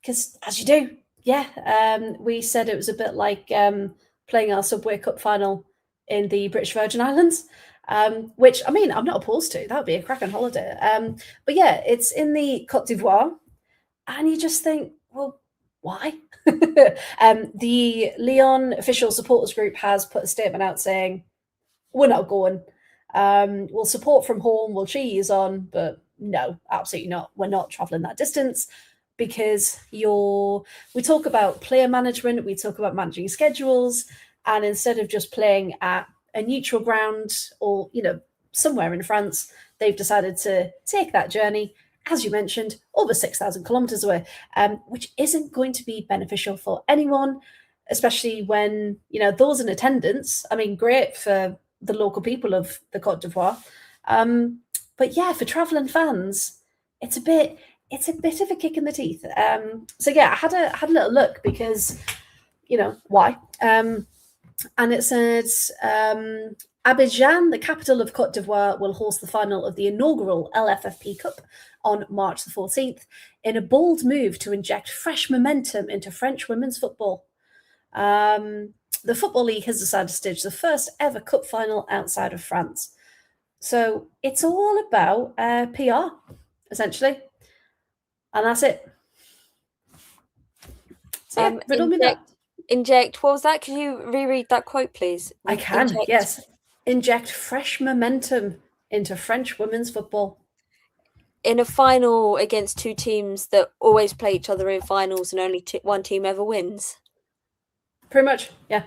Because as you do, we said it was a bit like playing our Subway Cup final in the British Virgin Islands, which, I mean, I'm not opposed to. That would be a cracking holiday. But it's in the Côte d'Ivoire, and you just think, well, why? The Lyon official supporters group has put a statement out saying, we're not going. We'll support from home, we'll cheer you on, but no, absolutely not. We're not travelling that distance. Because we talk about player management, we talk about managing schedules, and instead of just playing at a neutral ground or, somewhere in France, they've decided to take that journey, as you mentioned, over 6,000 kilometres away, which isn't going to be beneficial for anyone, especially when, those in attendance, I mean, great for the local people of the Côte d'Ivoire. But for travelling fans, it's a bit of a kick in the teeth. I had a little look because, why? And it says Abidjan, the capital of Côte d'Ivoire, will host the final of the inaugural LFFP Cup on March the 14th in a bold move to inject fresh momentum into French women's football. The Football League has decided to stage the first ever cup final outside of France. So it's all about PR, essentially. And that's it. So, inject. What was that? Can you reread that quote, please? I can. Yes. Inject fresh momentum into French women's football. In a final against two teams that always play each other in finals and only one team ever wins. Pretty much, yeah.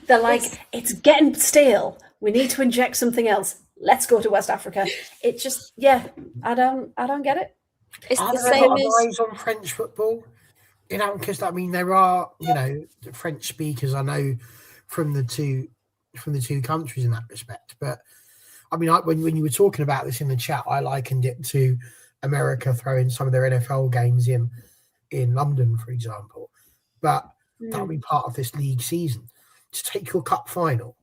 They're like, it's getting stale. We need to inject something else. Let's go to West Africa. It just, I don't get it. It's are the there same eyes on French football? Because I mean, there are the French speakers I know from the two countries in that respect. But I mean, when you were talking about this in the chat, I likened it to America throwing some of their NFL games in London, for example. But that would be part of this league season. To take your cup final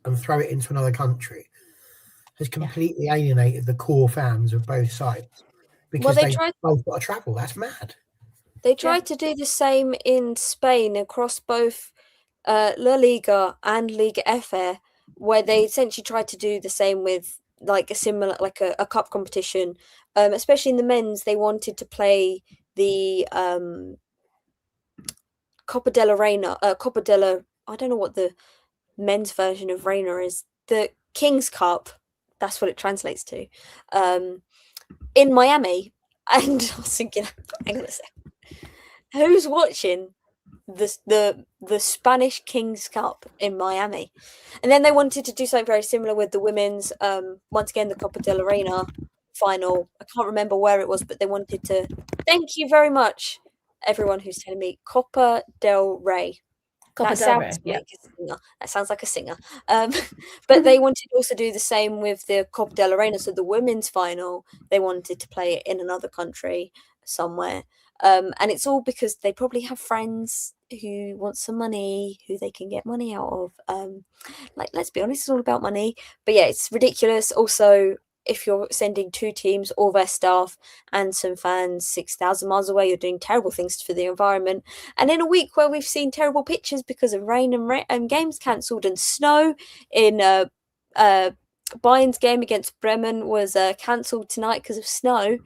and throw it into another country has completely alienated the core fans of both sides. Because they both got to travel. That's mad. They tried to do the same in Spain across both La Liga and Liga FA, where they essentially tried to do the same with like a similar, like a cup competition. Especially in the men's, they wanted to play the Copa de la I don't know what the men's version of Reina is, the King's Cup, that's what it translates to, in Miami. And I was thinking, hang on a sec, who's watching the Spanish King's Cup in Miami? And then they wanted to do something very similar with the women's, once again, the Copa de la Reina final. I can't remember where it was, but they wanted to, thank you very much, everyone who's telling me, Copa del Rey. Copa del Rey, yeah. That sounds like a singer. But they wanted to also do the same with the Coupe de la Reina. So the women's final, they wanted to play it in another country somewhere. And it's all because they probably have friends who want some money, who they can get money out of. Like, let's be honest, it's all about money. But yeah, it's ridiculous. Also, if you're sending 2 teams, all their staff, and some fans 6,000 miles away, you're doing terrible things for the environment. And in a week where we've seen terrible pictures because of rain and games cancelled and snow, in Bayern's game against Bremen was cancelled tonight because of snow,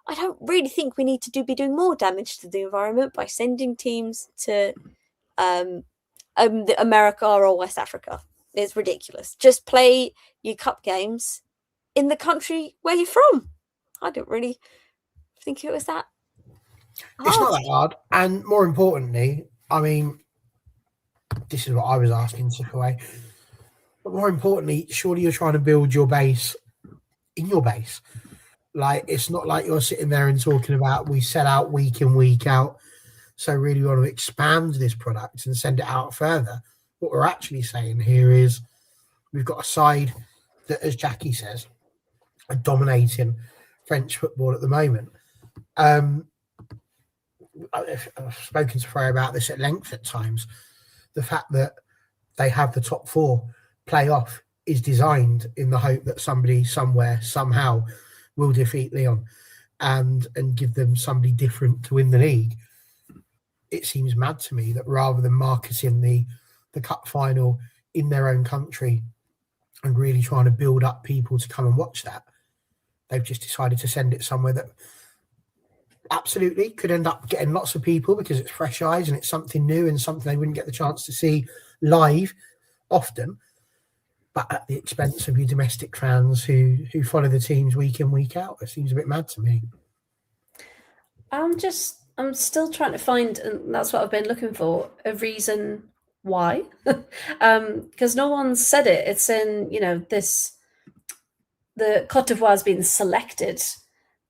I don't really think we need to be doing more damage to the environment by sending teams to America or West Africa. It's ridiculous. Just play your cup games in the country where you're from. I don't really think it was that hard. It's not that hard. And more importantly, I mean, this is what I was asking, took away. But more importantly, surely you're trying to build your base in your base. Like, it's not like you're sitting there and talking about we sell out week in, week out. So really want to expand this product and send it out further. What we're actually saying here is we've got a side that, as Jackie says, are dominating French football at the moment. I've spoken to Freya about this at length at times. The fact that they have the top 4 playoff is designed in the hope that somebody somewhere somehow will defeat Lyon and give them somebody different to win the league. It seems mad to me that rather than marketing the cup final in their own country and really trying to build up people to come and watch that, they've just decided to send it somewhere that absolutely could end up getting lots of people because it's fresh eyes and it's something new and something they wouldn't get the chance to see live often, but at the expense of your domestic fans who follow the teams week in, week out. It seems a bit mad to me. I'm still trying to find, and that's what I've been looking for, a reason why. Because no one's said it. It's in, the Côte d'Ivoire has been selected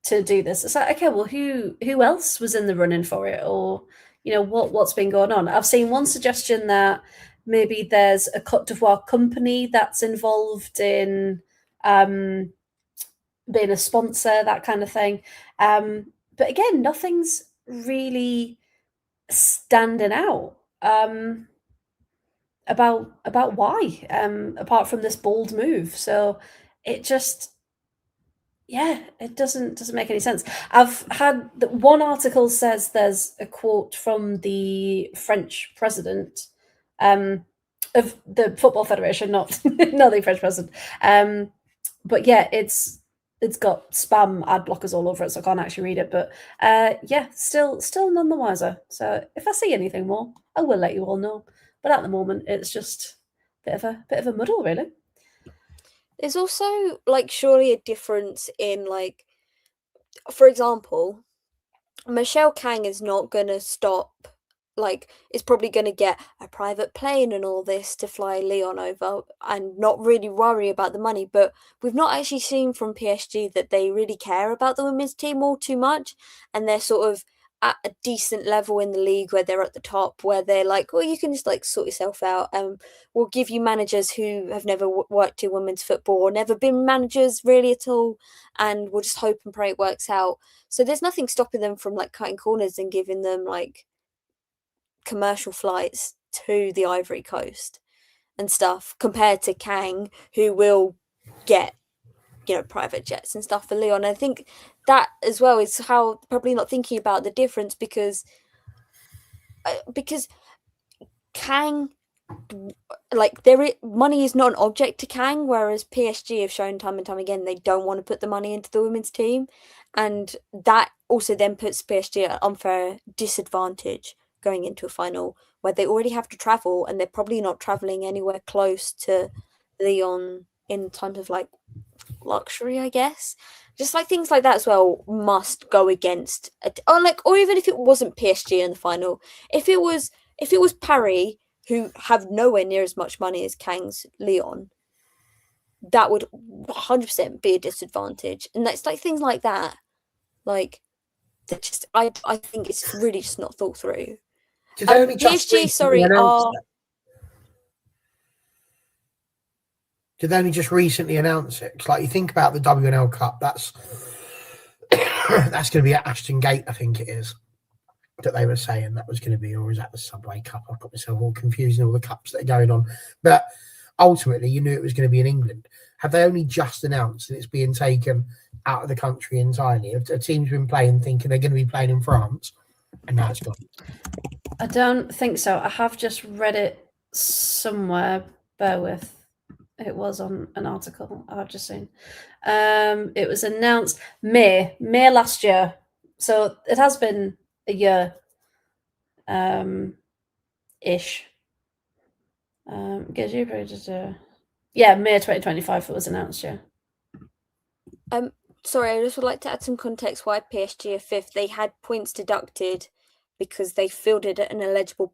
to do this. It's like, okay, well, who else was in the running for it? Or, what's been going on? I've seen one suggestion that maybe there's a Côte d'Ivoire company that's involved in being a sponsor, that kind of thing. But again, nothing's really standing out about why, apart from this bold move. So it just, it doesn't make any sense. I've had one article says there's a quote from the French president of the Football Federation, not the French president. But yeah, it's got spam ad blockers all over it, so I can't actually read it. But still none the wiser. So if I see anything more, I will let you all know. But at the moment, it's just a bit of a muddle, really. There's also, surely a difference in, for example, Michelle Kang is not going to stop, is probably going to get a private plane and all this to fly Lyon over and not really worry about the money. But we've not actually seen from PSG that they really care about the women's team all too much. And they're sort of at a decent level in the league where they're at the top, where they're like, well, you can just sort yourself out. We'll give you managers who have never worked in women's football or never been managers really at all. And we'll just hope and pray it works out. So there's nothing stopping them from cutting corners and giving them commercial flights to the Ivory Coast and stuff, compared to Kang, who will get private jets and stuff for Lyon. I think that as well is how probably not thinking about the difference, because Kang, money is not an object to Kang, whereas PSG have shown time and time again they don't want to put the money into the women's team, and that also then puts PSG at an unfair disadvantage going into a final where they already have to travel, and they're probably not traveling anywhere close to Lyon in times of like luxury, I guess. Just like things like that as well must go against or even if it wasn't PSG in the final, if it was Paris, who have nowhere near as much money as Kang's Lyon, that would 100% be a disadvantage. And that's like things like that, like that just I think it's really just not thought through. PSG, sorry, are. Did they only just recently announce it? Because, like, you think about the WNL Cup, that's going to be at Ashton Gate, I think it is, that they were saying that was going to be, or is that the Subway Cup? I've got myself all confused in all the cups that are going on. But ultimately, you knew it was going to be in England. Have they only just announced that it's being taken out of the country entirely? Have teams been playing thinking they're going to be playing in France, and now it's gone? I don't think so. I have just read it somewhere. Bear with. It was on an article I've just seen. It was announced May last year. So it has been a year ish. Yeah, May 2025 it was announced, yeah. Sorry, I just would like to add some context why PSG are fifth. They had points deducted because they fielded an eligible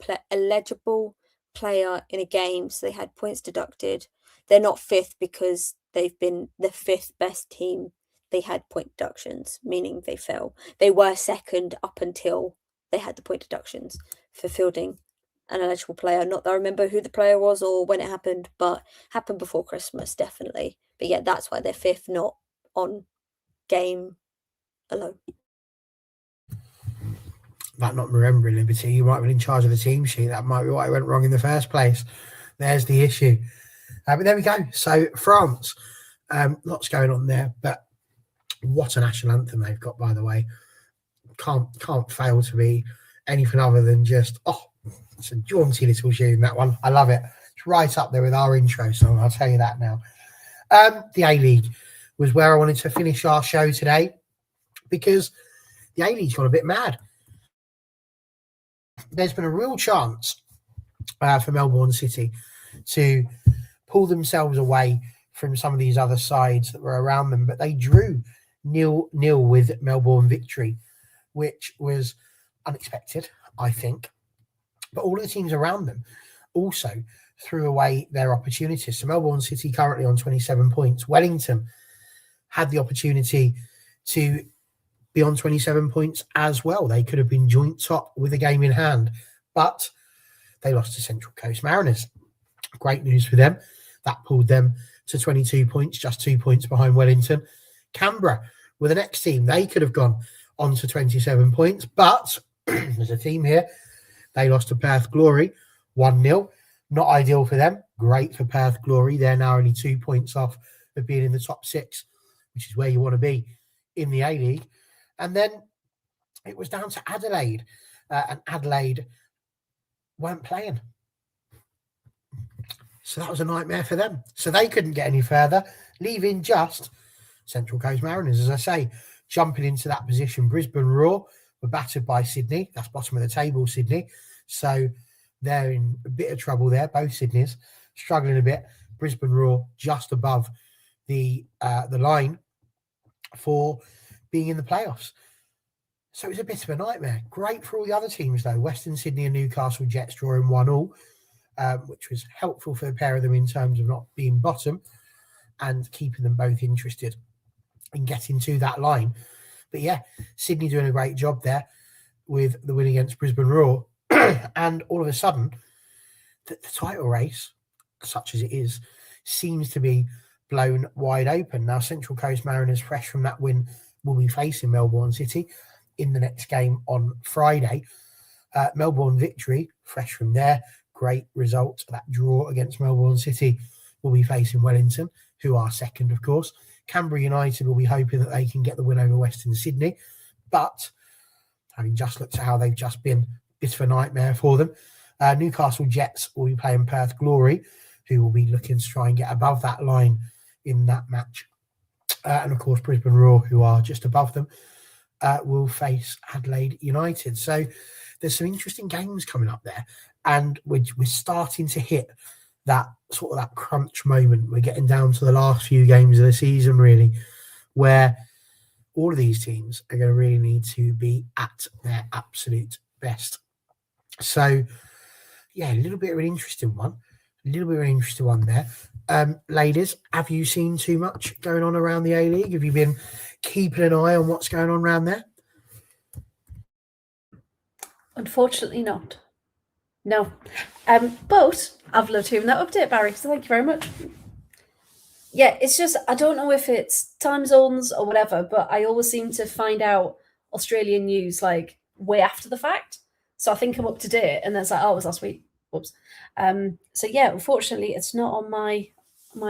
player in a game, so they had points deducted. They're not fifth because they've been the fifth best team. They had point deductions, meaning they fell. They were second up until they had the point deductions for fielding an eligible player. Not that I remember who the player was or when it happened, but happened before Christmas, definitely. But yeah, that's why they're fifth, not on game alone. That not remembering Liberty, you might have been in charge of the team sheet. That might be why it went wrong in the first place. There's the issue. But there we go. So France, lots going on there. But what a national anthem they've got, by the way. Can't fail to be anything other than just, it's a jaunty little tune, that one. I love it. It's right up there with our intro song, I'll tell you that now. The A-League was where I wanted to finish our show today, because the A-League's gone a bit mad. There's been a real chance for Melbourne City to pull themselves away from some of these other sides that were around them, but they drew 0-0 with Melbourne Victory, which was unexpected, I think. But all of the teams around them also threw away their opportunities. So Melbourne City currently on 27 points. Wellington had the opportunity to be on 27 points as well. They could have been joint top with a game in hand, but they lost to Central Coast Mariners. Great news for them. That pulled them to 22 points, just 2 points behind Wellington. Canberra were the next team. They could have gone on to 27 points, but there's a theme here. They lost to Perth Glory 1-0. Not ideal for them. Great for Perth Glory. They're now only 2 points off of being in the top six, which is where you want to be in the A-League. And then it was down to Adelaide, and Adelaide weren't playing. So that was a nightmare for them. So they couldn't get any further, leaving just Central Coast Mariners, as I say, jumping into that position. Brisbane Roar were battered by Sydney. That's bottom of the table, Sydney. So they're in a bit of trouble there. Both Sydneys struggling a bit. Brisbane Roar just above the line for being in the playoffs. So it was a bit of a nightmare. Great for all the other teams, though. Western Sydney and Newcastle Jets drawing 1-1, which was helpful for the pair of them in terms of not being bottom and keeping them both interested in getting to that line. But yeah, Sydney doing a great job there with the win against Brisbane Roar. And all of a sudden, the title race, such as it is, seems to be blown wide open. Now, Central Coast Mariners, fresh from that win, will be facing Melbourne City in the next game on Friday. Melbourne Victory, fresh from there, great result. That draw against Melbourne City, will be facing Wellington, who are second, of course. Canberra United will be hoping that they can get the win over Western Sydney. But having just looked at how they've just been, a bit of a nightmare for them. Newcastle Jets will be playing Perth Glory, who will be looking to try and get above that line in that match. And of course, Brisbane Roar, who are just above them, will face Adelaide United. So there's some interesting games coming up there, and we're starting to hit that sort of that crunch moment. We're getting down to the last few games of the season, really, where all of these teams are going to really need to be at their absolute best. So, yeah, a little bit of an interesting one. There. Ladies, have you seen too much going on around the A-League? Have you been keeping an eye on what's going on around there? Unfortunately not. No. But I've loved hearing that update, Barry, so thank you very much. Yeah, it's just, I don't know if it's time zones or whatever, but I always seem to find out Australian news like way after the fact. So I think I'm up to date, and then it's like, oh, it was last week. Whoops. So yeah, unfortunately, it's not on my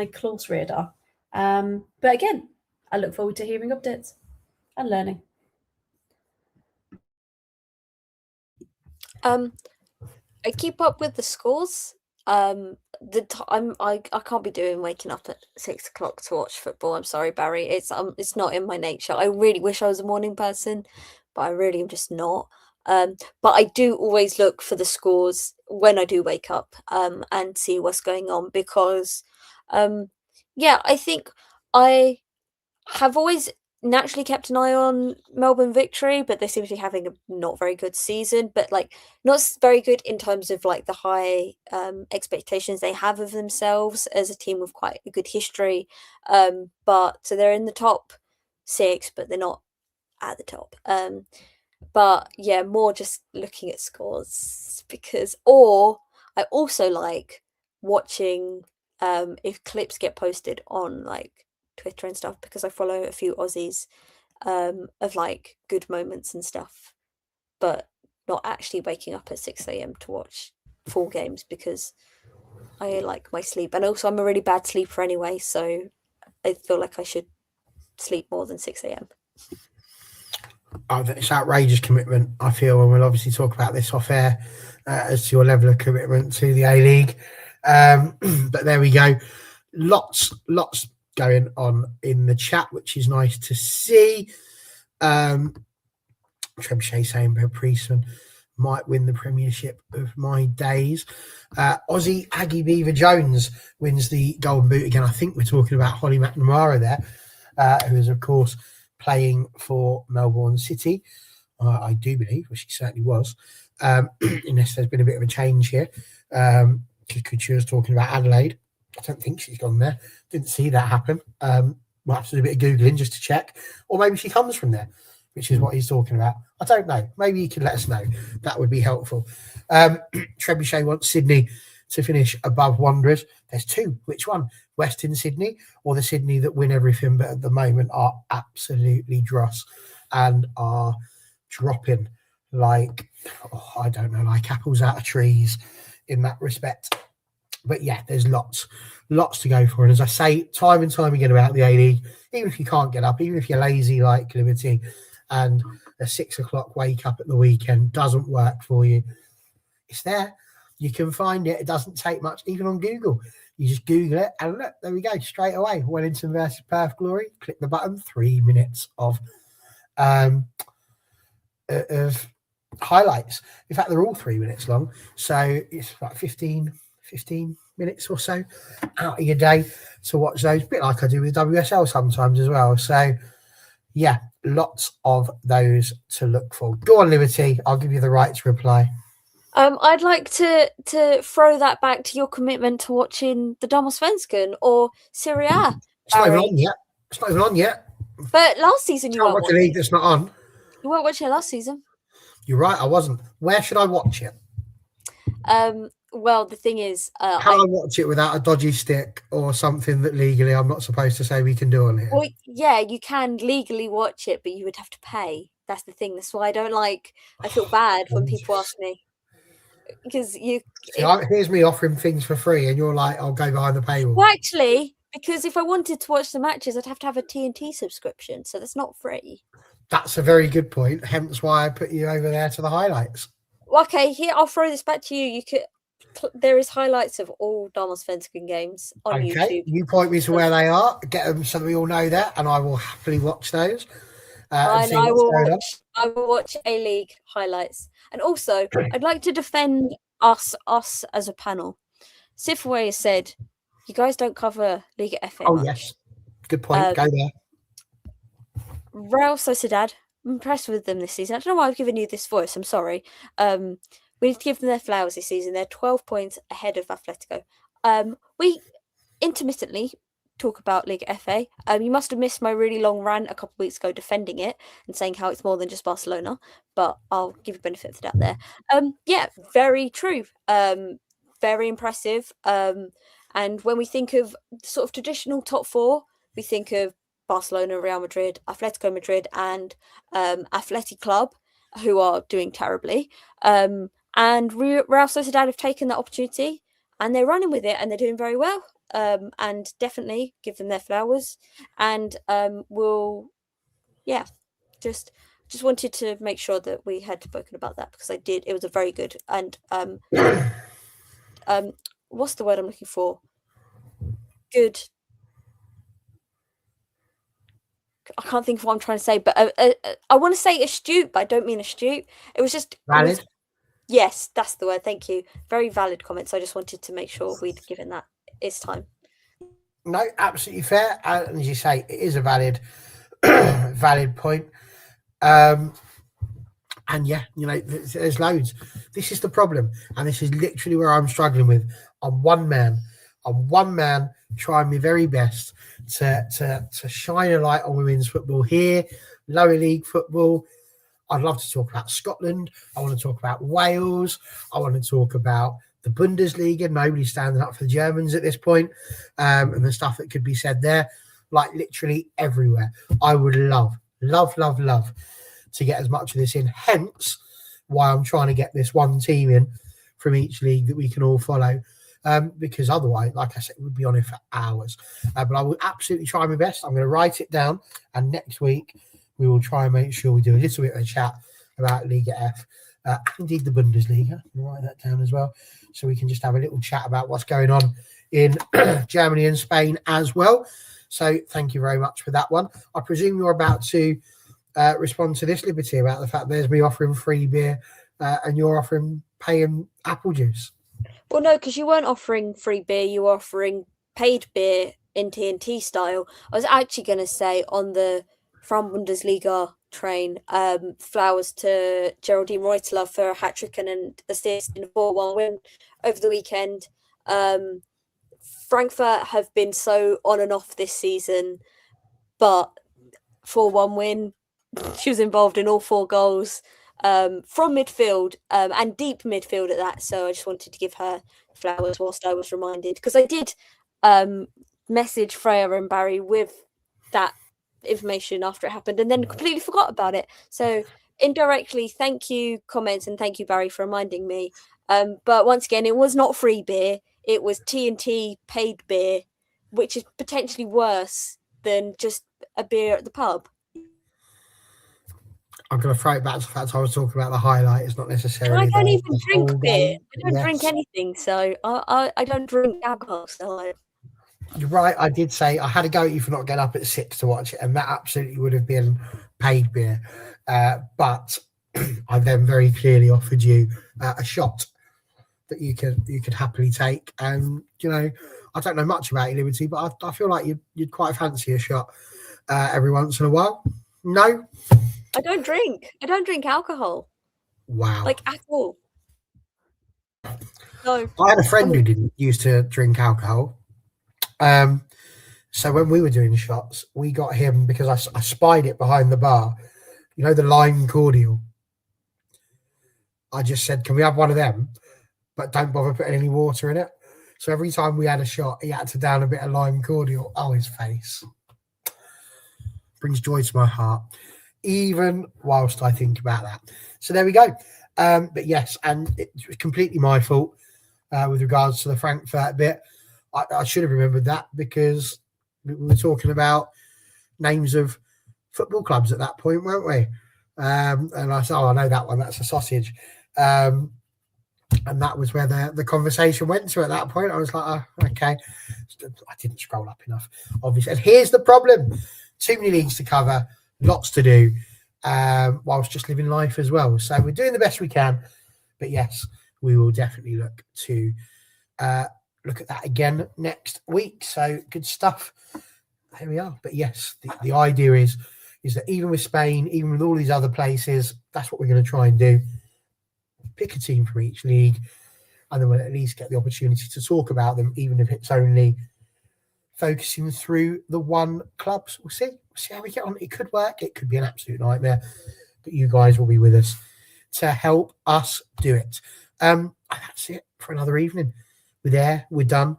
close radar. But again, I look forward to hearing updates and learning. I keep up with the scores. I can't be doing waking up at 6 o'clock to watch football. I'm sorry, Barry. It's not in my nature. I really wish I was a morning person, but I really am just not. But I do always look for the scores when I do wake up and see what's going on, because I think I have always naturally kept an eye on Melbourne Victory, but they seem to be having a not very good season, but like not very good in terms of like the high expectations they have of themselves as a team with quite a good history. But so they're in the top 6, but they're not at the top. But yeah, more just looking at scores, or I also like watching if clips get posted on like Twitter and stuff, because I follow a few Aussies of like good moments and stuff, but not actually waking up at 6 a.m. to watch full games, because I like my sleep, and also I'm a really bad sleeper anyway, so I feel like I should sleep more than 6 a.m. Oh, it's outrageous commitment, I feel, and we'll obviously talk about this off air as to your level of commitment to the A-League. But there we go. Lots going on in the chat, which is nice to see. Trebuchet saying Bear Priestman might win the Premiership of my days. Aussie Aggie Beaver Jones wins the Golden Boot again. I think we're talking about Holly McNamara there, who is, of course, playing for Melbourne City. I do believe, well, she certainly was, unless there's been a bit of a change here. Couture's talking about Adelaide. I don't think she's gone there. Didn't see that happen. We'll have to do a bit of Googling just to check. Or maybe she comes from there, which is what he's talking about. I don't know. Maybe you can let us know. That would be helpful. Trebuchet wants Sydney to finish above Wanderers. There's 2. Which one? Western Sydney or the Sydney that win everything, but at the moment are absolutely dross and are dropping like, I don't know, like apples out of trees in that respect. But yeah, there's lots to go for. And as I say time and time again about the A-League, even if you can't get up, even if you're lazy like Liberty, and a 6 o'clock wake up at the weekend doesn't work for you, it's there. You can find it. It doesn't take much, even on Google. You just Google it and look, there we go, straight away. Wellington versus Perth Glory. Click the button. 3 minutes of highlights. In fact, they're all 3 minutes long. So it's like 15 minutes or so out of your day to watch those. A bit like I do with WSL sometimes as well. So yeah, lots of those to look for. Go on, Liberty. I'll give you the right to reply. I'd like to throw that back to your commitment to watching the Damallsvenskan or Serie A. It's not even on yet. But last season you weren't watching a league that's not on. You weren't watching it last season. You're right, I wasn't. Where should I watch it? Well, the thing is, can I watch it without a dodgy stick or something that legally I'm not supposed to say we can do on it? Well, yeah, you can legally watch it, but you would have to pay. That's the thing. That's why I feel bad when people ask me. Because here's me offering things for free, and you're like, I'll go behind the paywall. Well, actually, because if I wanted to watch the matches, I'd have to have a TNT subscription, so that's not free. That's a very good point. Hence why I put you over there to the highlights. Okay, here I'll throw this back to you. There is highlights of all Damallsvenskan games on YouTube. You point me to where they are. Get them so we all know that, and I will happily watch those. And I will watch A-League highlights. And also, I'd like to defend us as a panel. Sifway has said, you guys don't cover Liga FA much. Yes. Good point. Go there. Real Sociedad, I'm impressed with them this season. I don't know why I've given you this voice. I'm sorry. We need to give them their flowers this season. They're 12 points ahead of Atletico. We intermittently talk about Liga FA. You must have missed my really long rant a couple of weeks ago defending it and saying how it's more than just Barcelona, but I'll give you benefit of the doubt there. Yeah, very true. Very impressive. And when we think of sort of traditional top four, we think of Barcelona, Real Madrid, Atletico Madrid, and Athletic Club, who are doing terribly. And Real Sociedad have taken that opportunity and they're running with it and they're doing very well. And definitely give them their flowers. And just wanted to make sure that we had spoken about that because I did. It was a very good and what's the word I'm looking for? Good. I can't think of what I'm trying to say, but I want to say astute, but I don't mean astute. It was just valid. Yes, that's the word. Thank you. Very valid comments. I just wanted to make sure we'd given that its time. No, absolutely fair. And as you say, it is a valid point. And yeah, there's loads. This is the problem. And this is literally where I'm struggling with. I'm one man trying my very best to shine a light on women's football here, lower league football. I'd love to talk about Scotland. I want to talk about Wales. I want to talk about the Bundesliga. Nobody's standing up for the Germans at this point, and the stuff that could be said there, like literally everywhere. I would love to get as much of this in. Hence why I'm trying to get this one team in from each league that we can all follow. Because otherwise, like I said, we'd be on it for hours. But I will absolutely try my best. I'm going to write it down. And next week, we will try and make sure we do a little bit of a chat about Liga F. Indeed, the Bundesliga. I'll write that down as well. So we can just have a little chat about what's going on in Germany and Spain as well. So thank you very much for that one. I presume you're about to respond to this, Liberty, about the fact there's me offering free beer and you're offering paying apple juice. Well, no, because you weren't offering free beer. You were offering paid beer in TNT style. I was actually going to say on the From Bundesliga train, flowers to Geraldine Reuteler for a hat-trick and an assist in a 4-1 win over the weekend. Frankfurt have been so on and off this season, but 4-1 win. She was involved in all 4 goals from midfield and deep midfield at that. So I just wanted to give her flowers whilst I was reminded, because I did message Freya and Barry with that information after it happened and then completely forgot about it. So indirectly, thank you, comments, and thank you, Barry, for reminding me. But once again, it was not free beer. It was TNT paid beer, which is potentially worse than just a beer at the pub. I'm going to throw it back to the fact I was talking about the highlight. It's not necessarily. I don't even drink beer. I don't drink anything, so I don't drink alcohol. So You're right. I did say I had to go at you for not getting up at 6 to watch it, and that absolutely would have been paid beer. But I then very clearly offered you a shot that you could happily take. And I don't know much about you, Liberty, but I feel like you'd quite fancy a shot every once in a while. No. I don't drink. I don't drink alcohol. Wow. Like at all. No. I had a friend who didn't used to drink alcohol. So when we were doing shots, we got him because I spied it behind the bar. The lime cordial. I just said, can we have one of them? But don't bother putting any water in it. So every time we had a shot, he had to down a bit of lime cordial. Oh, his face. Brings joy to my heart. Even whilst I think about that. So there we go. But yes, and it was completely my fault with regards to the Frankfurt bit. I should have remembered that because we were talking about names of football clubs at that point, weren't we? And I said, I know that one. That's a sausage. And that was where the conversation went to at that point. I was like, okay. I didn't scroll up enough, obviously. And here's the problem. Too many leagues to cover. lots to do whilst just living life as well. So we're doing the best we can. But yes, we will definitely look to look at that again next week. So good stuff. Here we are. But yes, the idea is that even with Spain, even with all these other places, that's what we're going to try and do. Pick a team from each league, and then we'll at least get the opportunity to talk about them, even if it's only focusing through the one club. So we'll see how we get on. It could work. It could be an absolute nightmare. But you guys will be with us to help us do it. That's it for another evening. We're there. We're done.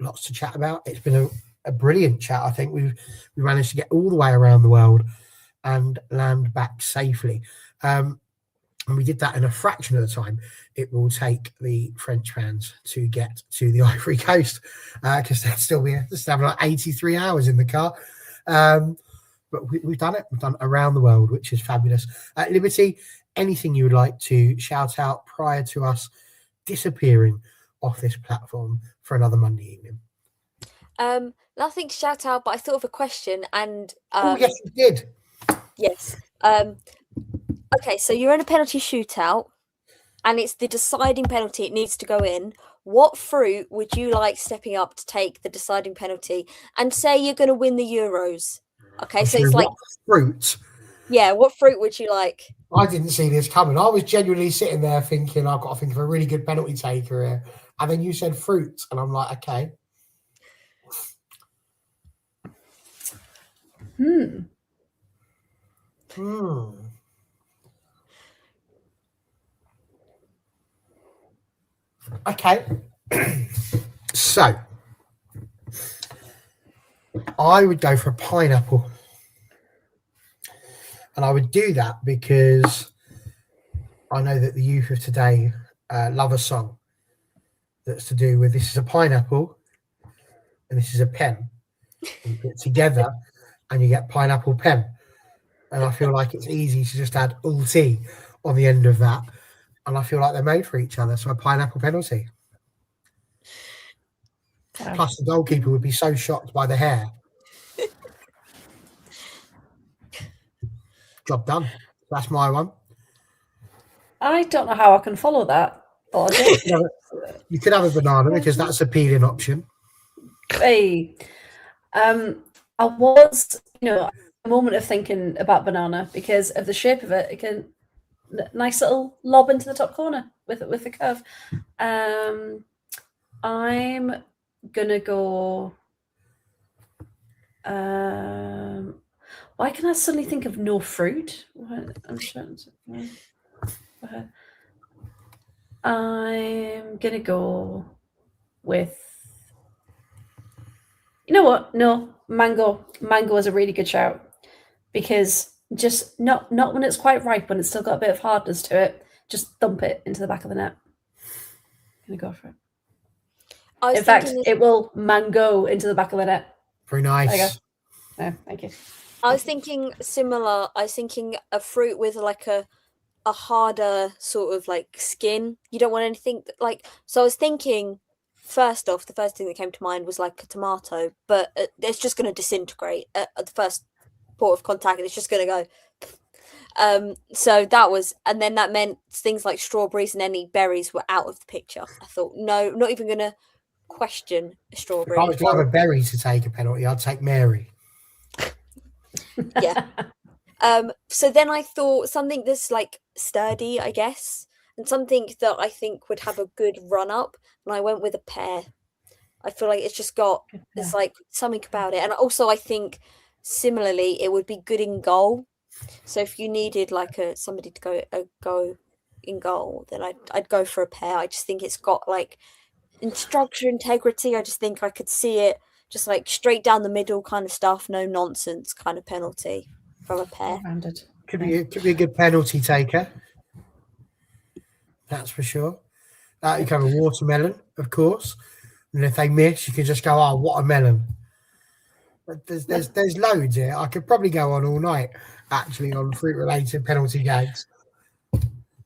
Lots to chat about. It's been a brilliant chat. I think we managed to get all the way around the world and land back safely. And we did that in a fraction of the time it will take the French fans to get to the Ivory Coast, because they'll still be just having like 83 hours in the car. But we've done it. We've done around the world, which is fabulous. Liberty, anything you would like to shout out prior to us disappearing off this platform for another Monday evening? Nothing to shout out, but I thought of a question, and yes, you did. Yes. Okay, so you're in a penalty shootout, and it's the deciding penalty. It needs to go in. What fruit would you like stepping up to take the deciding penalty? And say you're going to win the Euros. Okay, so it's like fruit. Yeah, what fruit would you like? I didn't see this coming. I was genuinely sitting there thinking, I've got to think of a really good penalty taker here. And then you said fruit, and I'm like, okay. Okay. So, I would go for a pineapple. And I would do that because I know that the youth of today love a song that's to do with, this is a pineapple and this is a pen. You put it together and you get pineapple pen. And I feel like it's easy to just add ulti on the end of that. And I feel like they're made for each other. So a pineapple penalty. Plus the goalkeeper would be so shocked by the hair. Job done. That's my one. I don't know how I can follow that. You could have a banana because that's a peeling option. Hey, I was, a moment of thinking about banana because of the shape of it. It can nice little lob into the top corner with the curve. I'm gonna go. Why can I suddenly think of no fruit? I'm gonna go with. You know what? No, mango. Mango is a really good shout because just not when it's quite ripe, when it's still got a bit of hardness to it. Just thump it into the back of the net. I'm gonna go for it. In fact, it will mango into the back of the net. Very nice. There you go. No, thank you. I was thinking similar. I was thinking a fruit with like a harder sort of like skin. You don't want anything like. So I was thinking, first off, the first thing that came to mind was like a tomato, but it's just going to disintegrate at the first port of contact, and it's just going to go. So that was, and then that meant things like strawberries and any berries were out of the picture. I thought, no, not even going to question a strawberry. If I was to have a berry to take a penalty, I'd take Mary. Yeah. So then I thought something that's like sturdy, I guess, and something that I think would have a good run up, and I went with a pear. I feel like it's just got there's like something about it, and also I think similarly it would be good in goal. So if you needed like somebody to go in goal, then I'd go for a pear. I just think it's got like in structure, integrity. I just think I could see it just like straight down the middle kind of stuff, no nonsense kind of penalty from a pear. Could be a good penalty taker. That's for sure. You can have a watermelon, of course, and if they miss, you can just go, "Oh, what a melon!" But there's loads here. I could probably go on all night actually on fruit-related penalty gags.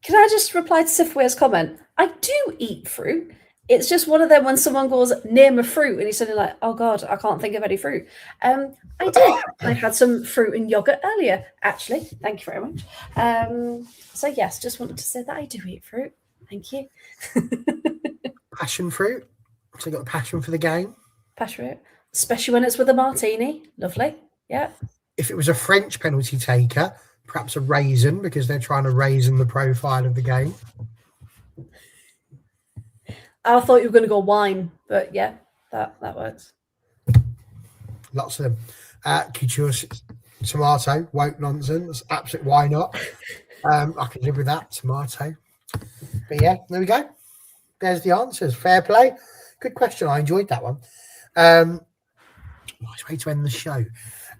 Can I just reply to Sifware's comment? I do eat fruit. it's just one of them when someone goes, name a fruit, and he's suddenly like, oh God, I can't think of any fruit. I did. I had some fruit and yogurt earlier, actually. Thank you very much. So yes, just wanted to say that I do eat fruit. Thank you. Passion fruit. So you got a passion for the game. Passion fruit. Especially when it's with a martini. Lovely. Yeah. If it was a French penalty taker, perhaps a raisin, because they're trying to raisin the profile of the game. I thought you were going to go wine, but yeah, that works. Lots of them. Couture tomato, woke nonsense. Absolutely, why not? I can live with that, tomato. But yeah, there we go. There's the answers. Fair play. Good question. I enjoyed that one. Nice way to end the show.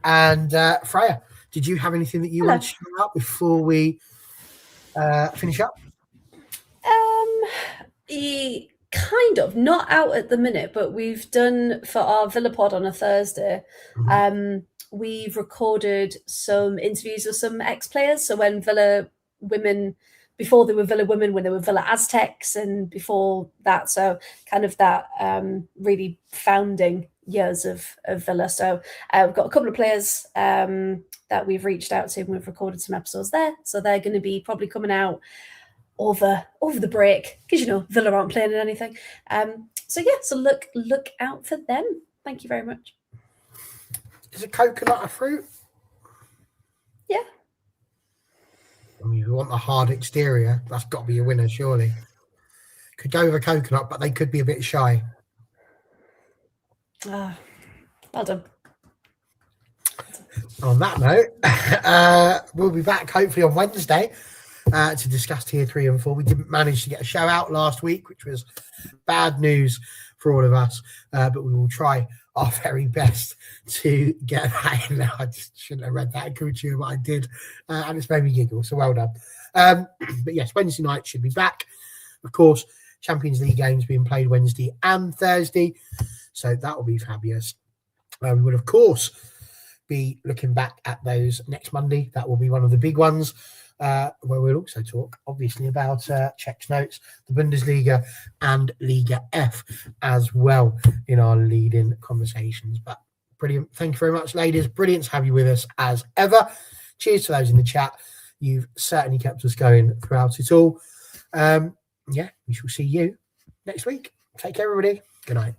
And Freya, did you have anything that you wanted to share out before we finish up? Kind of, not out at the minute, but we've done for our Villa pod on a Thursday. We've recorded some interviews with some ex-players. So when Villa women, before they were Villa women, when they were Villa Aztecs, and before that, so kind of that really founding years of Villa. So we've got a couple of players that we've reached out to, and we've recorded some episodes there. So they're going to be probably coming out over the break, because Villa aren't playing in anything. So look out for them. Thank you very much. Is a coconut a fruit? Yeah. I mean, you want the hard exterior. That's got to be a winner, surely. Could go with a coconut, but they could be a bit shy. Well done. On that note, we'll be back hopefully on Wednesday to discuss tier 3 and 4. We didn't manage to get a show out last week, which was bad news for all of us, but we will try our very best to get that in now. I just shouldn't have read that in Couture, but I did, and it's made me giggle, so well done. But yes, Wednesday night should be back. Of course, Champions League games being played Wednesday and Thursday, so that will be fabulous. We will, of course, be looking back at those next Monday. That will be one of the big ones, where we'll also talk, obviously, about Czech's notes, the Bundesliga and Liga F as well in our leading conversations. But brilliant. Thank you very much, ladies. Brilliant to have you with us as ever. Cheers to those in the chat. You've certainly kept us going throughout it all. We shall see you next week. Take care, everybody. Good night.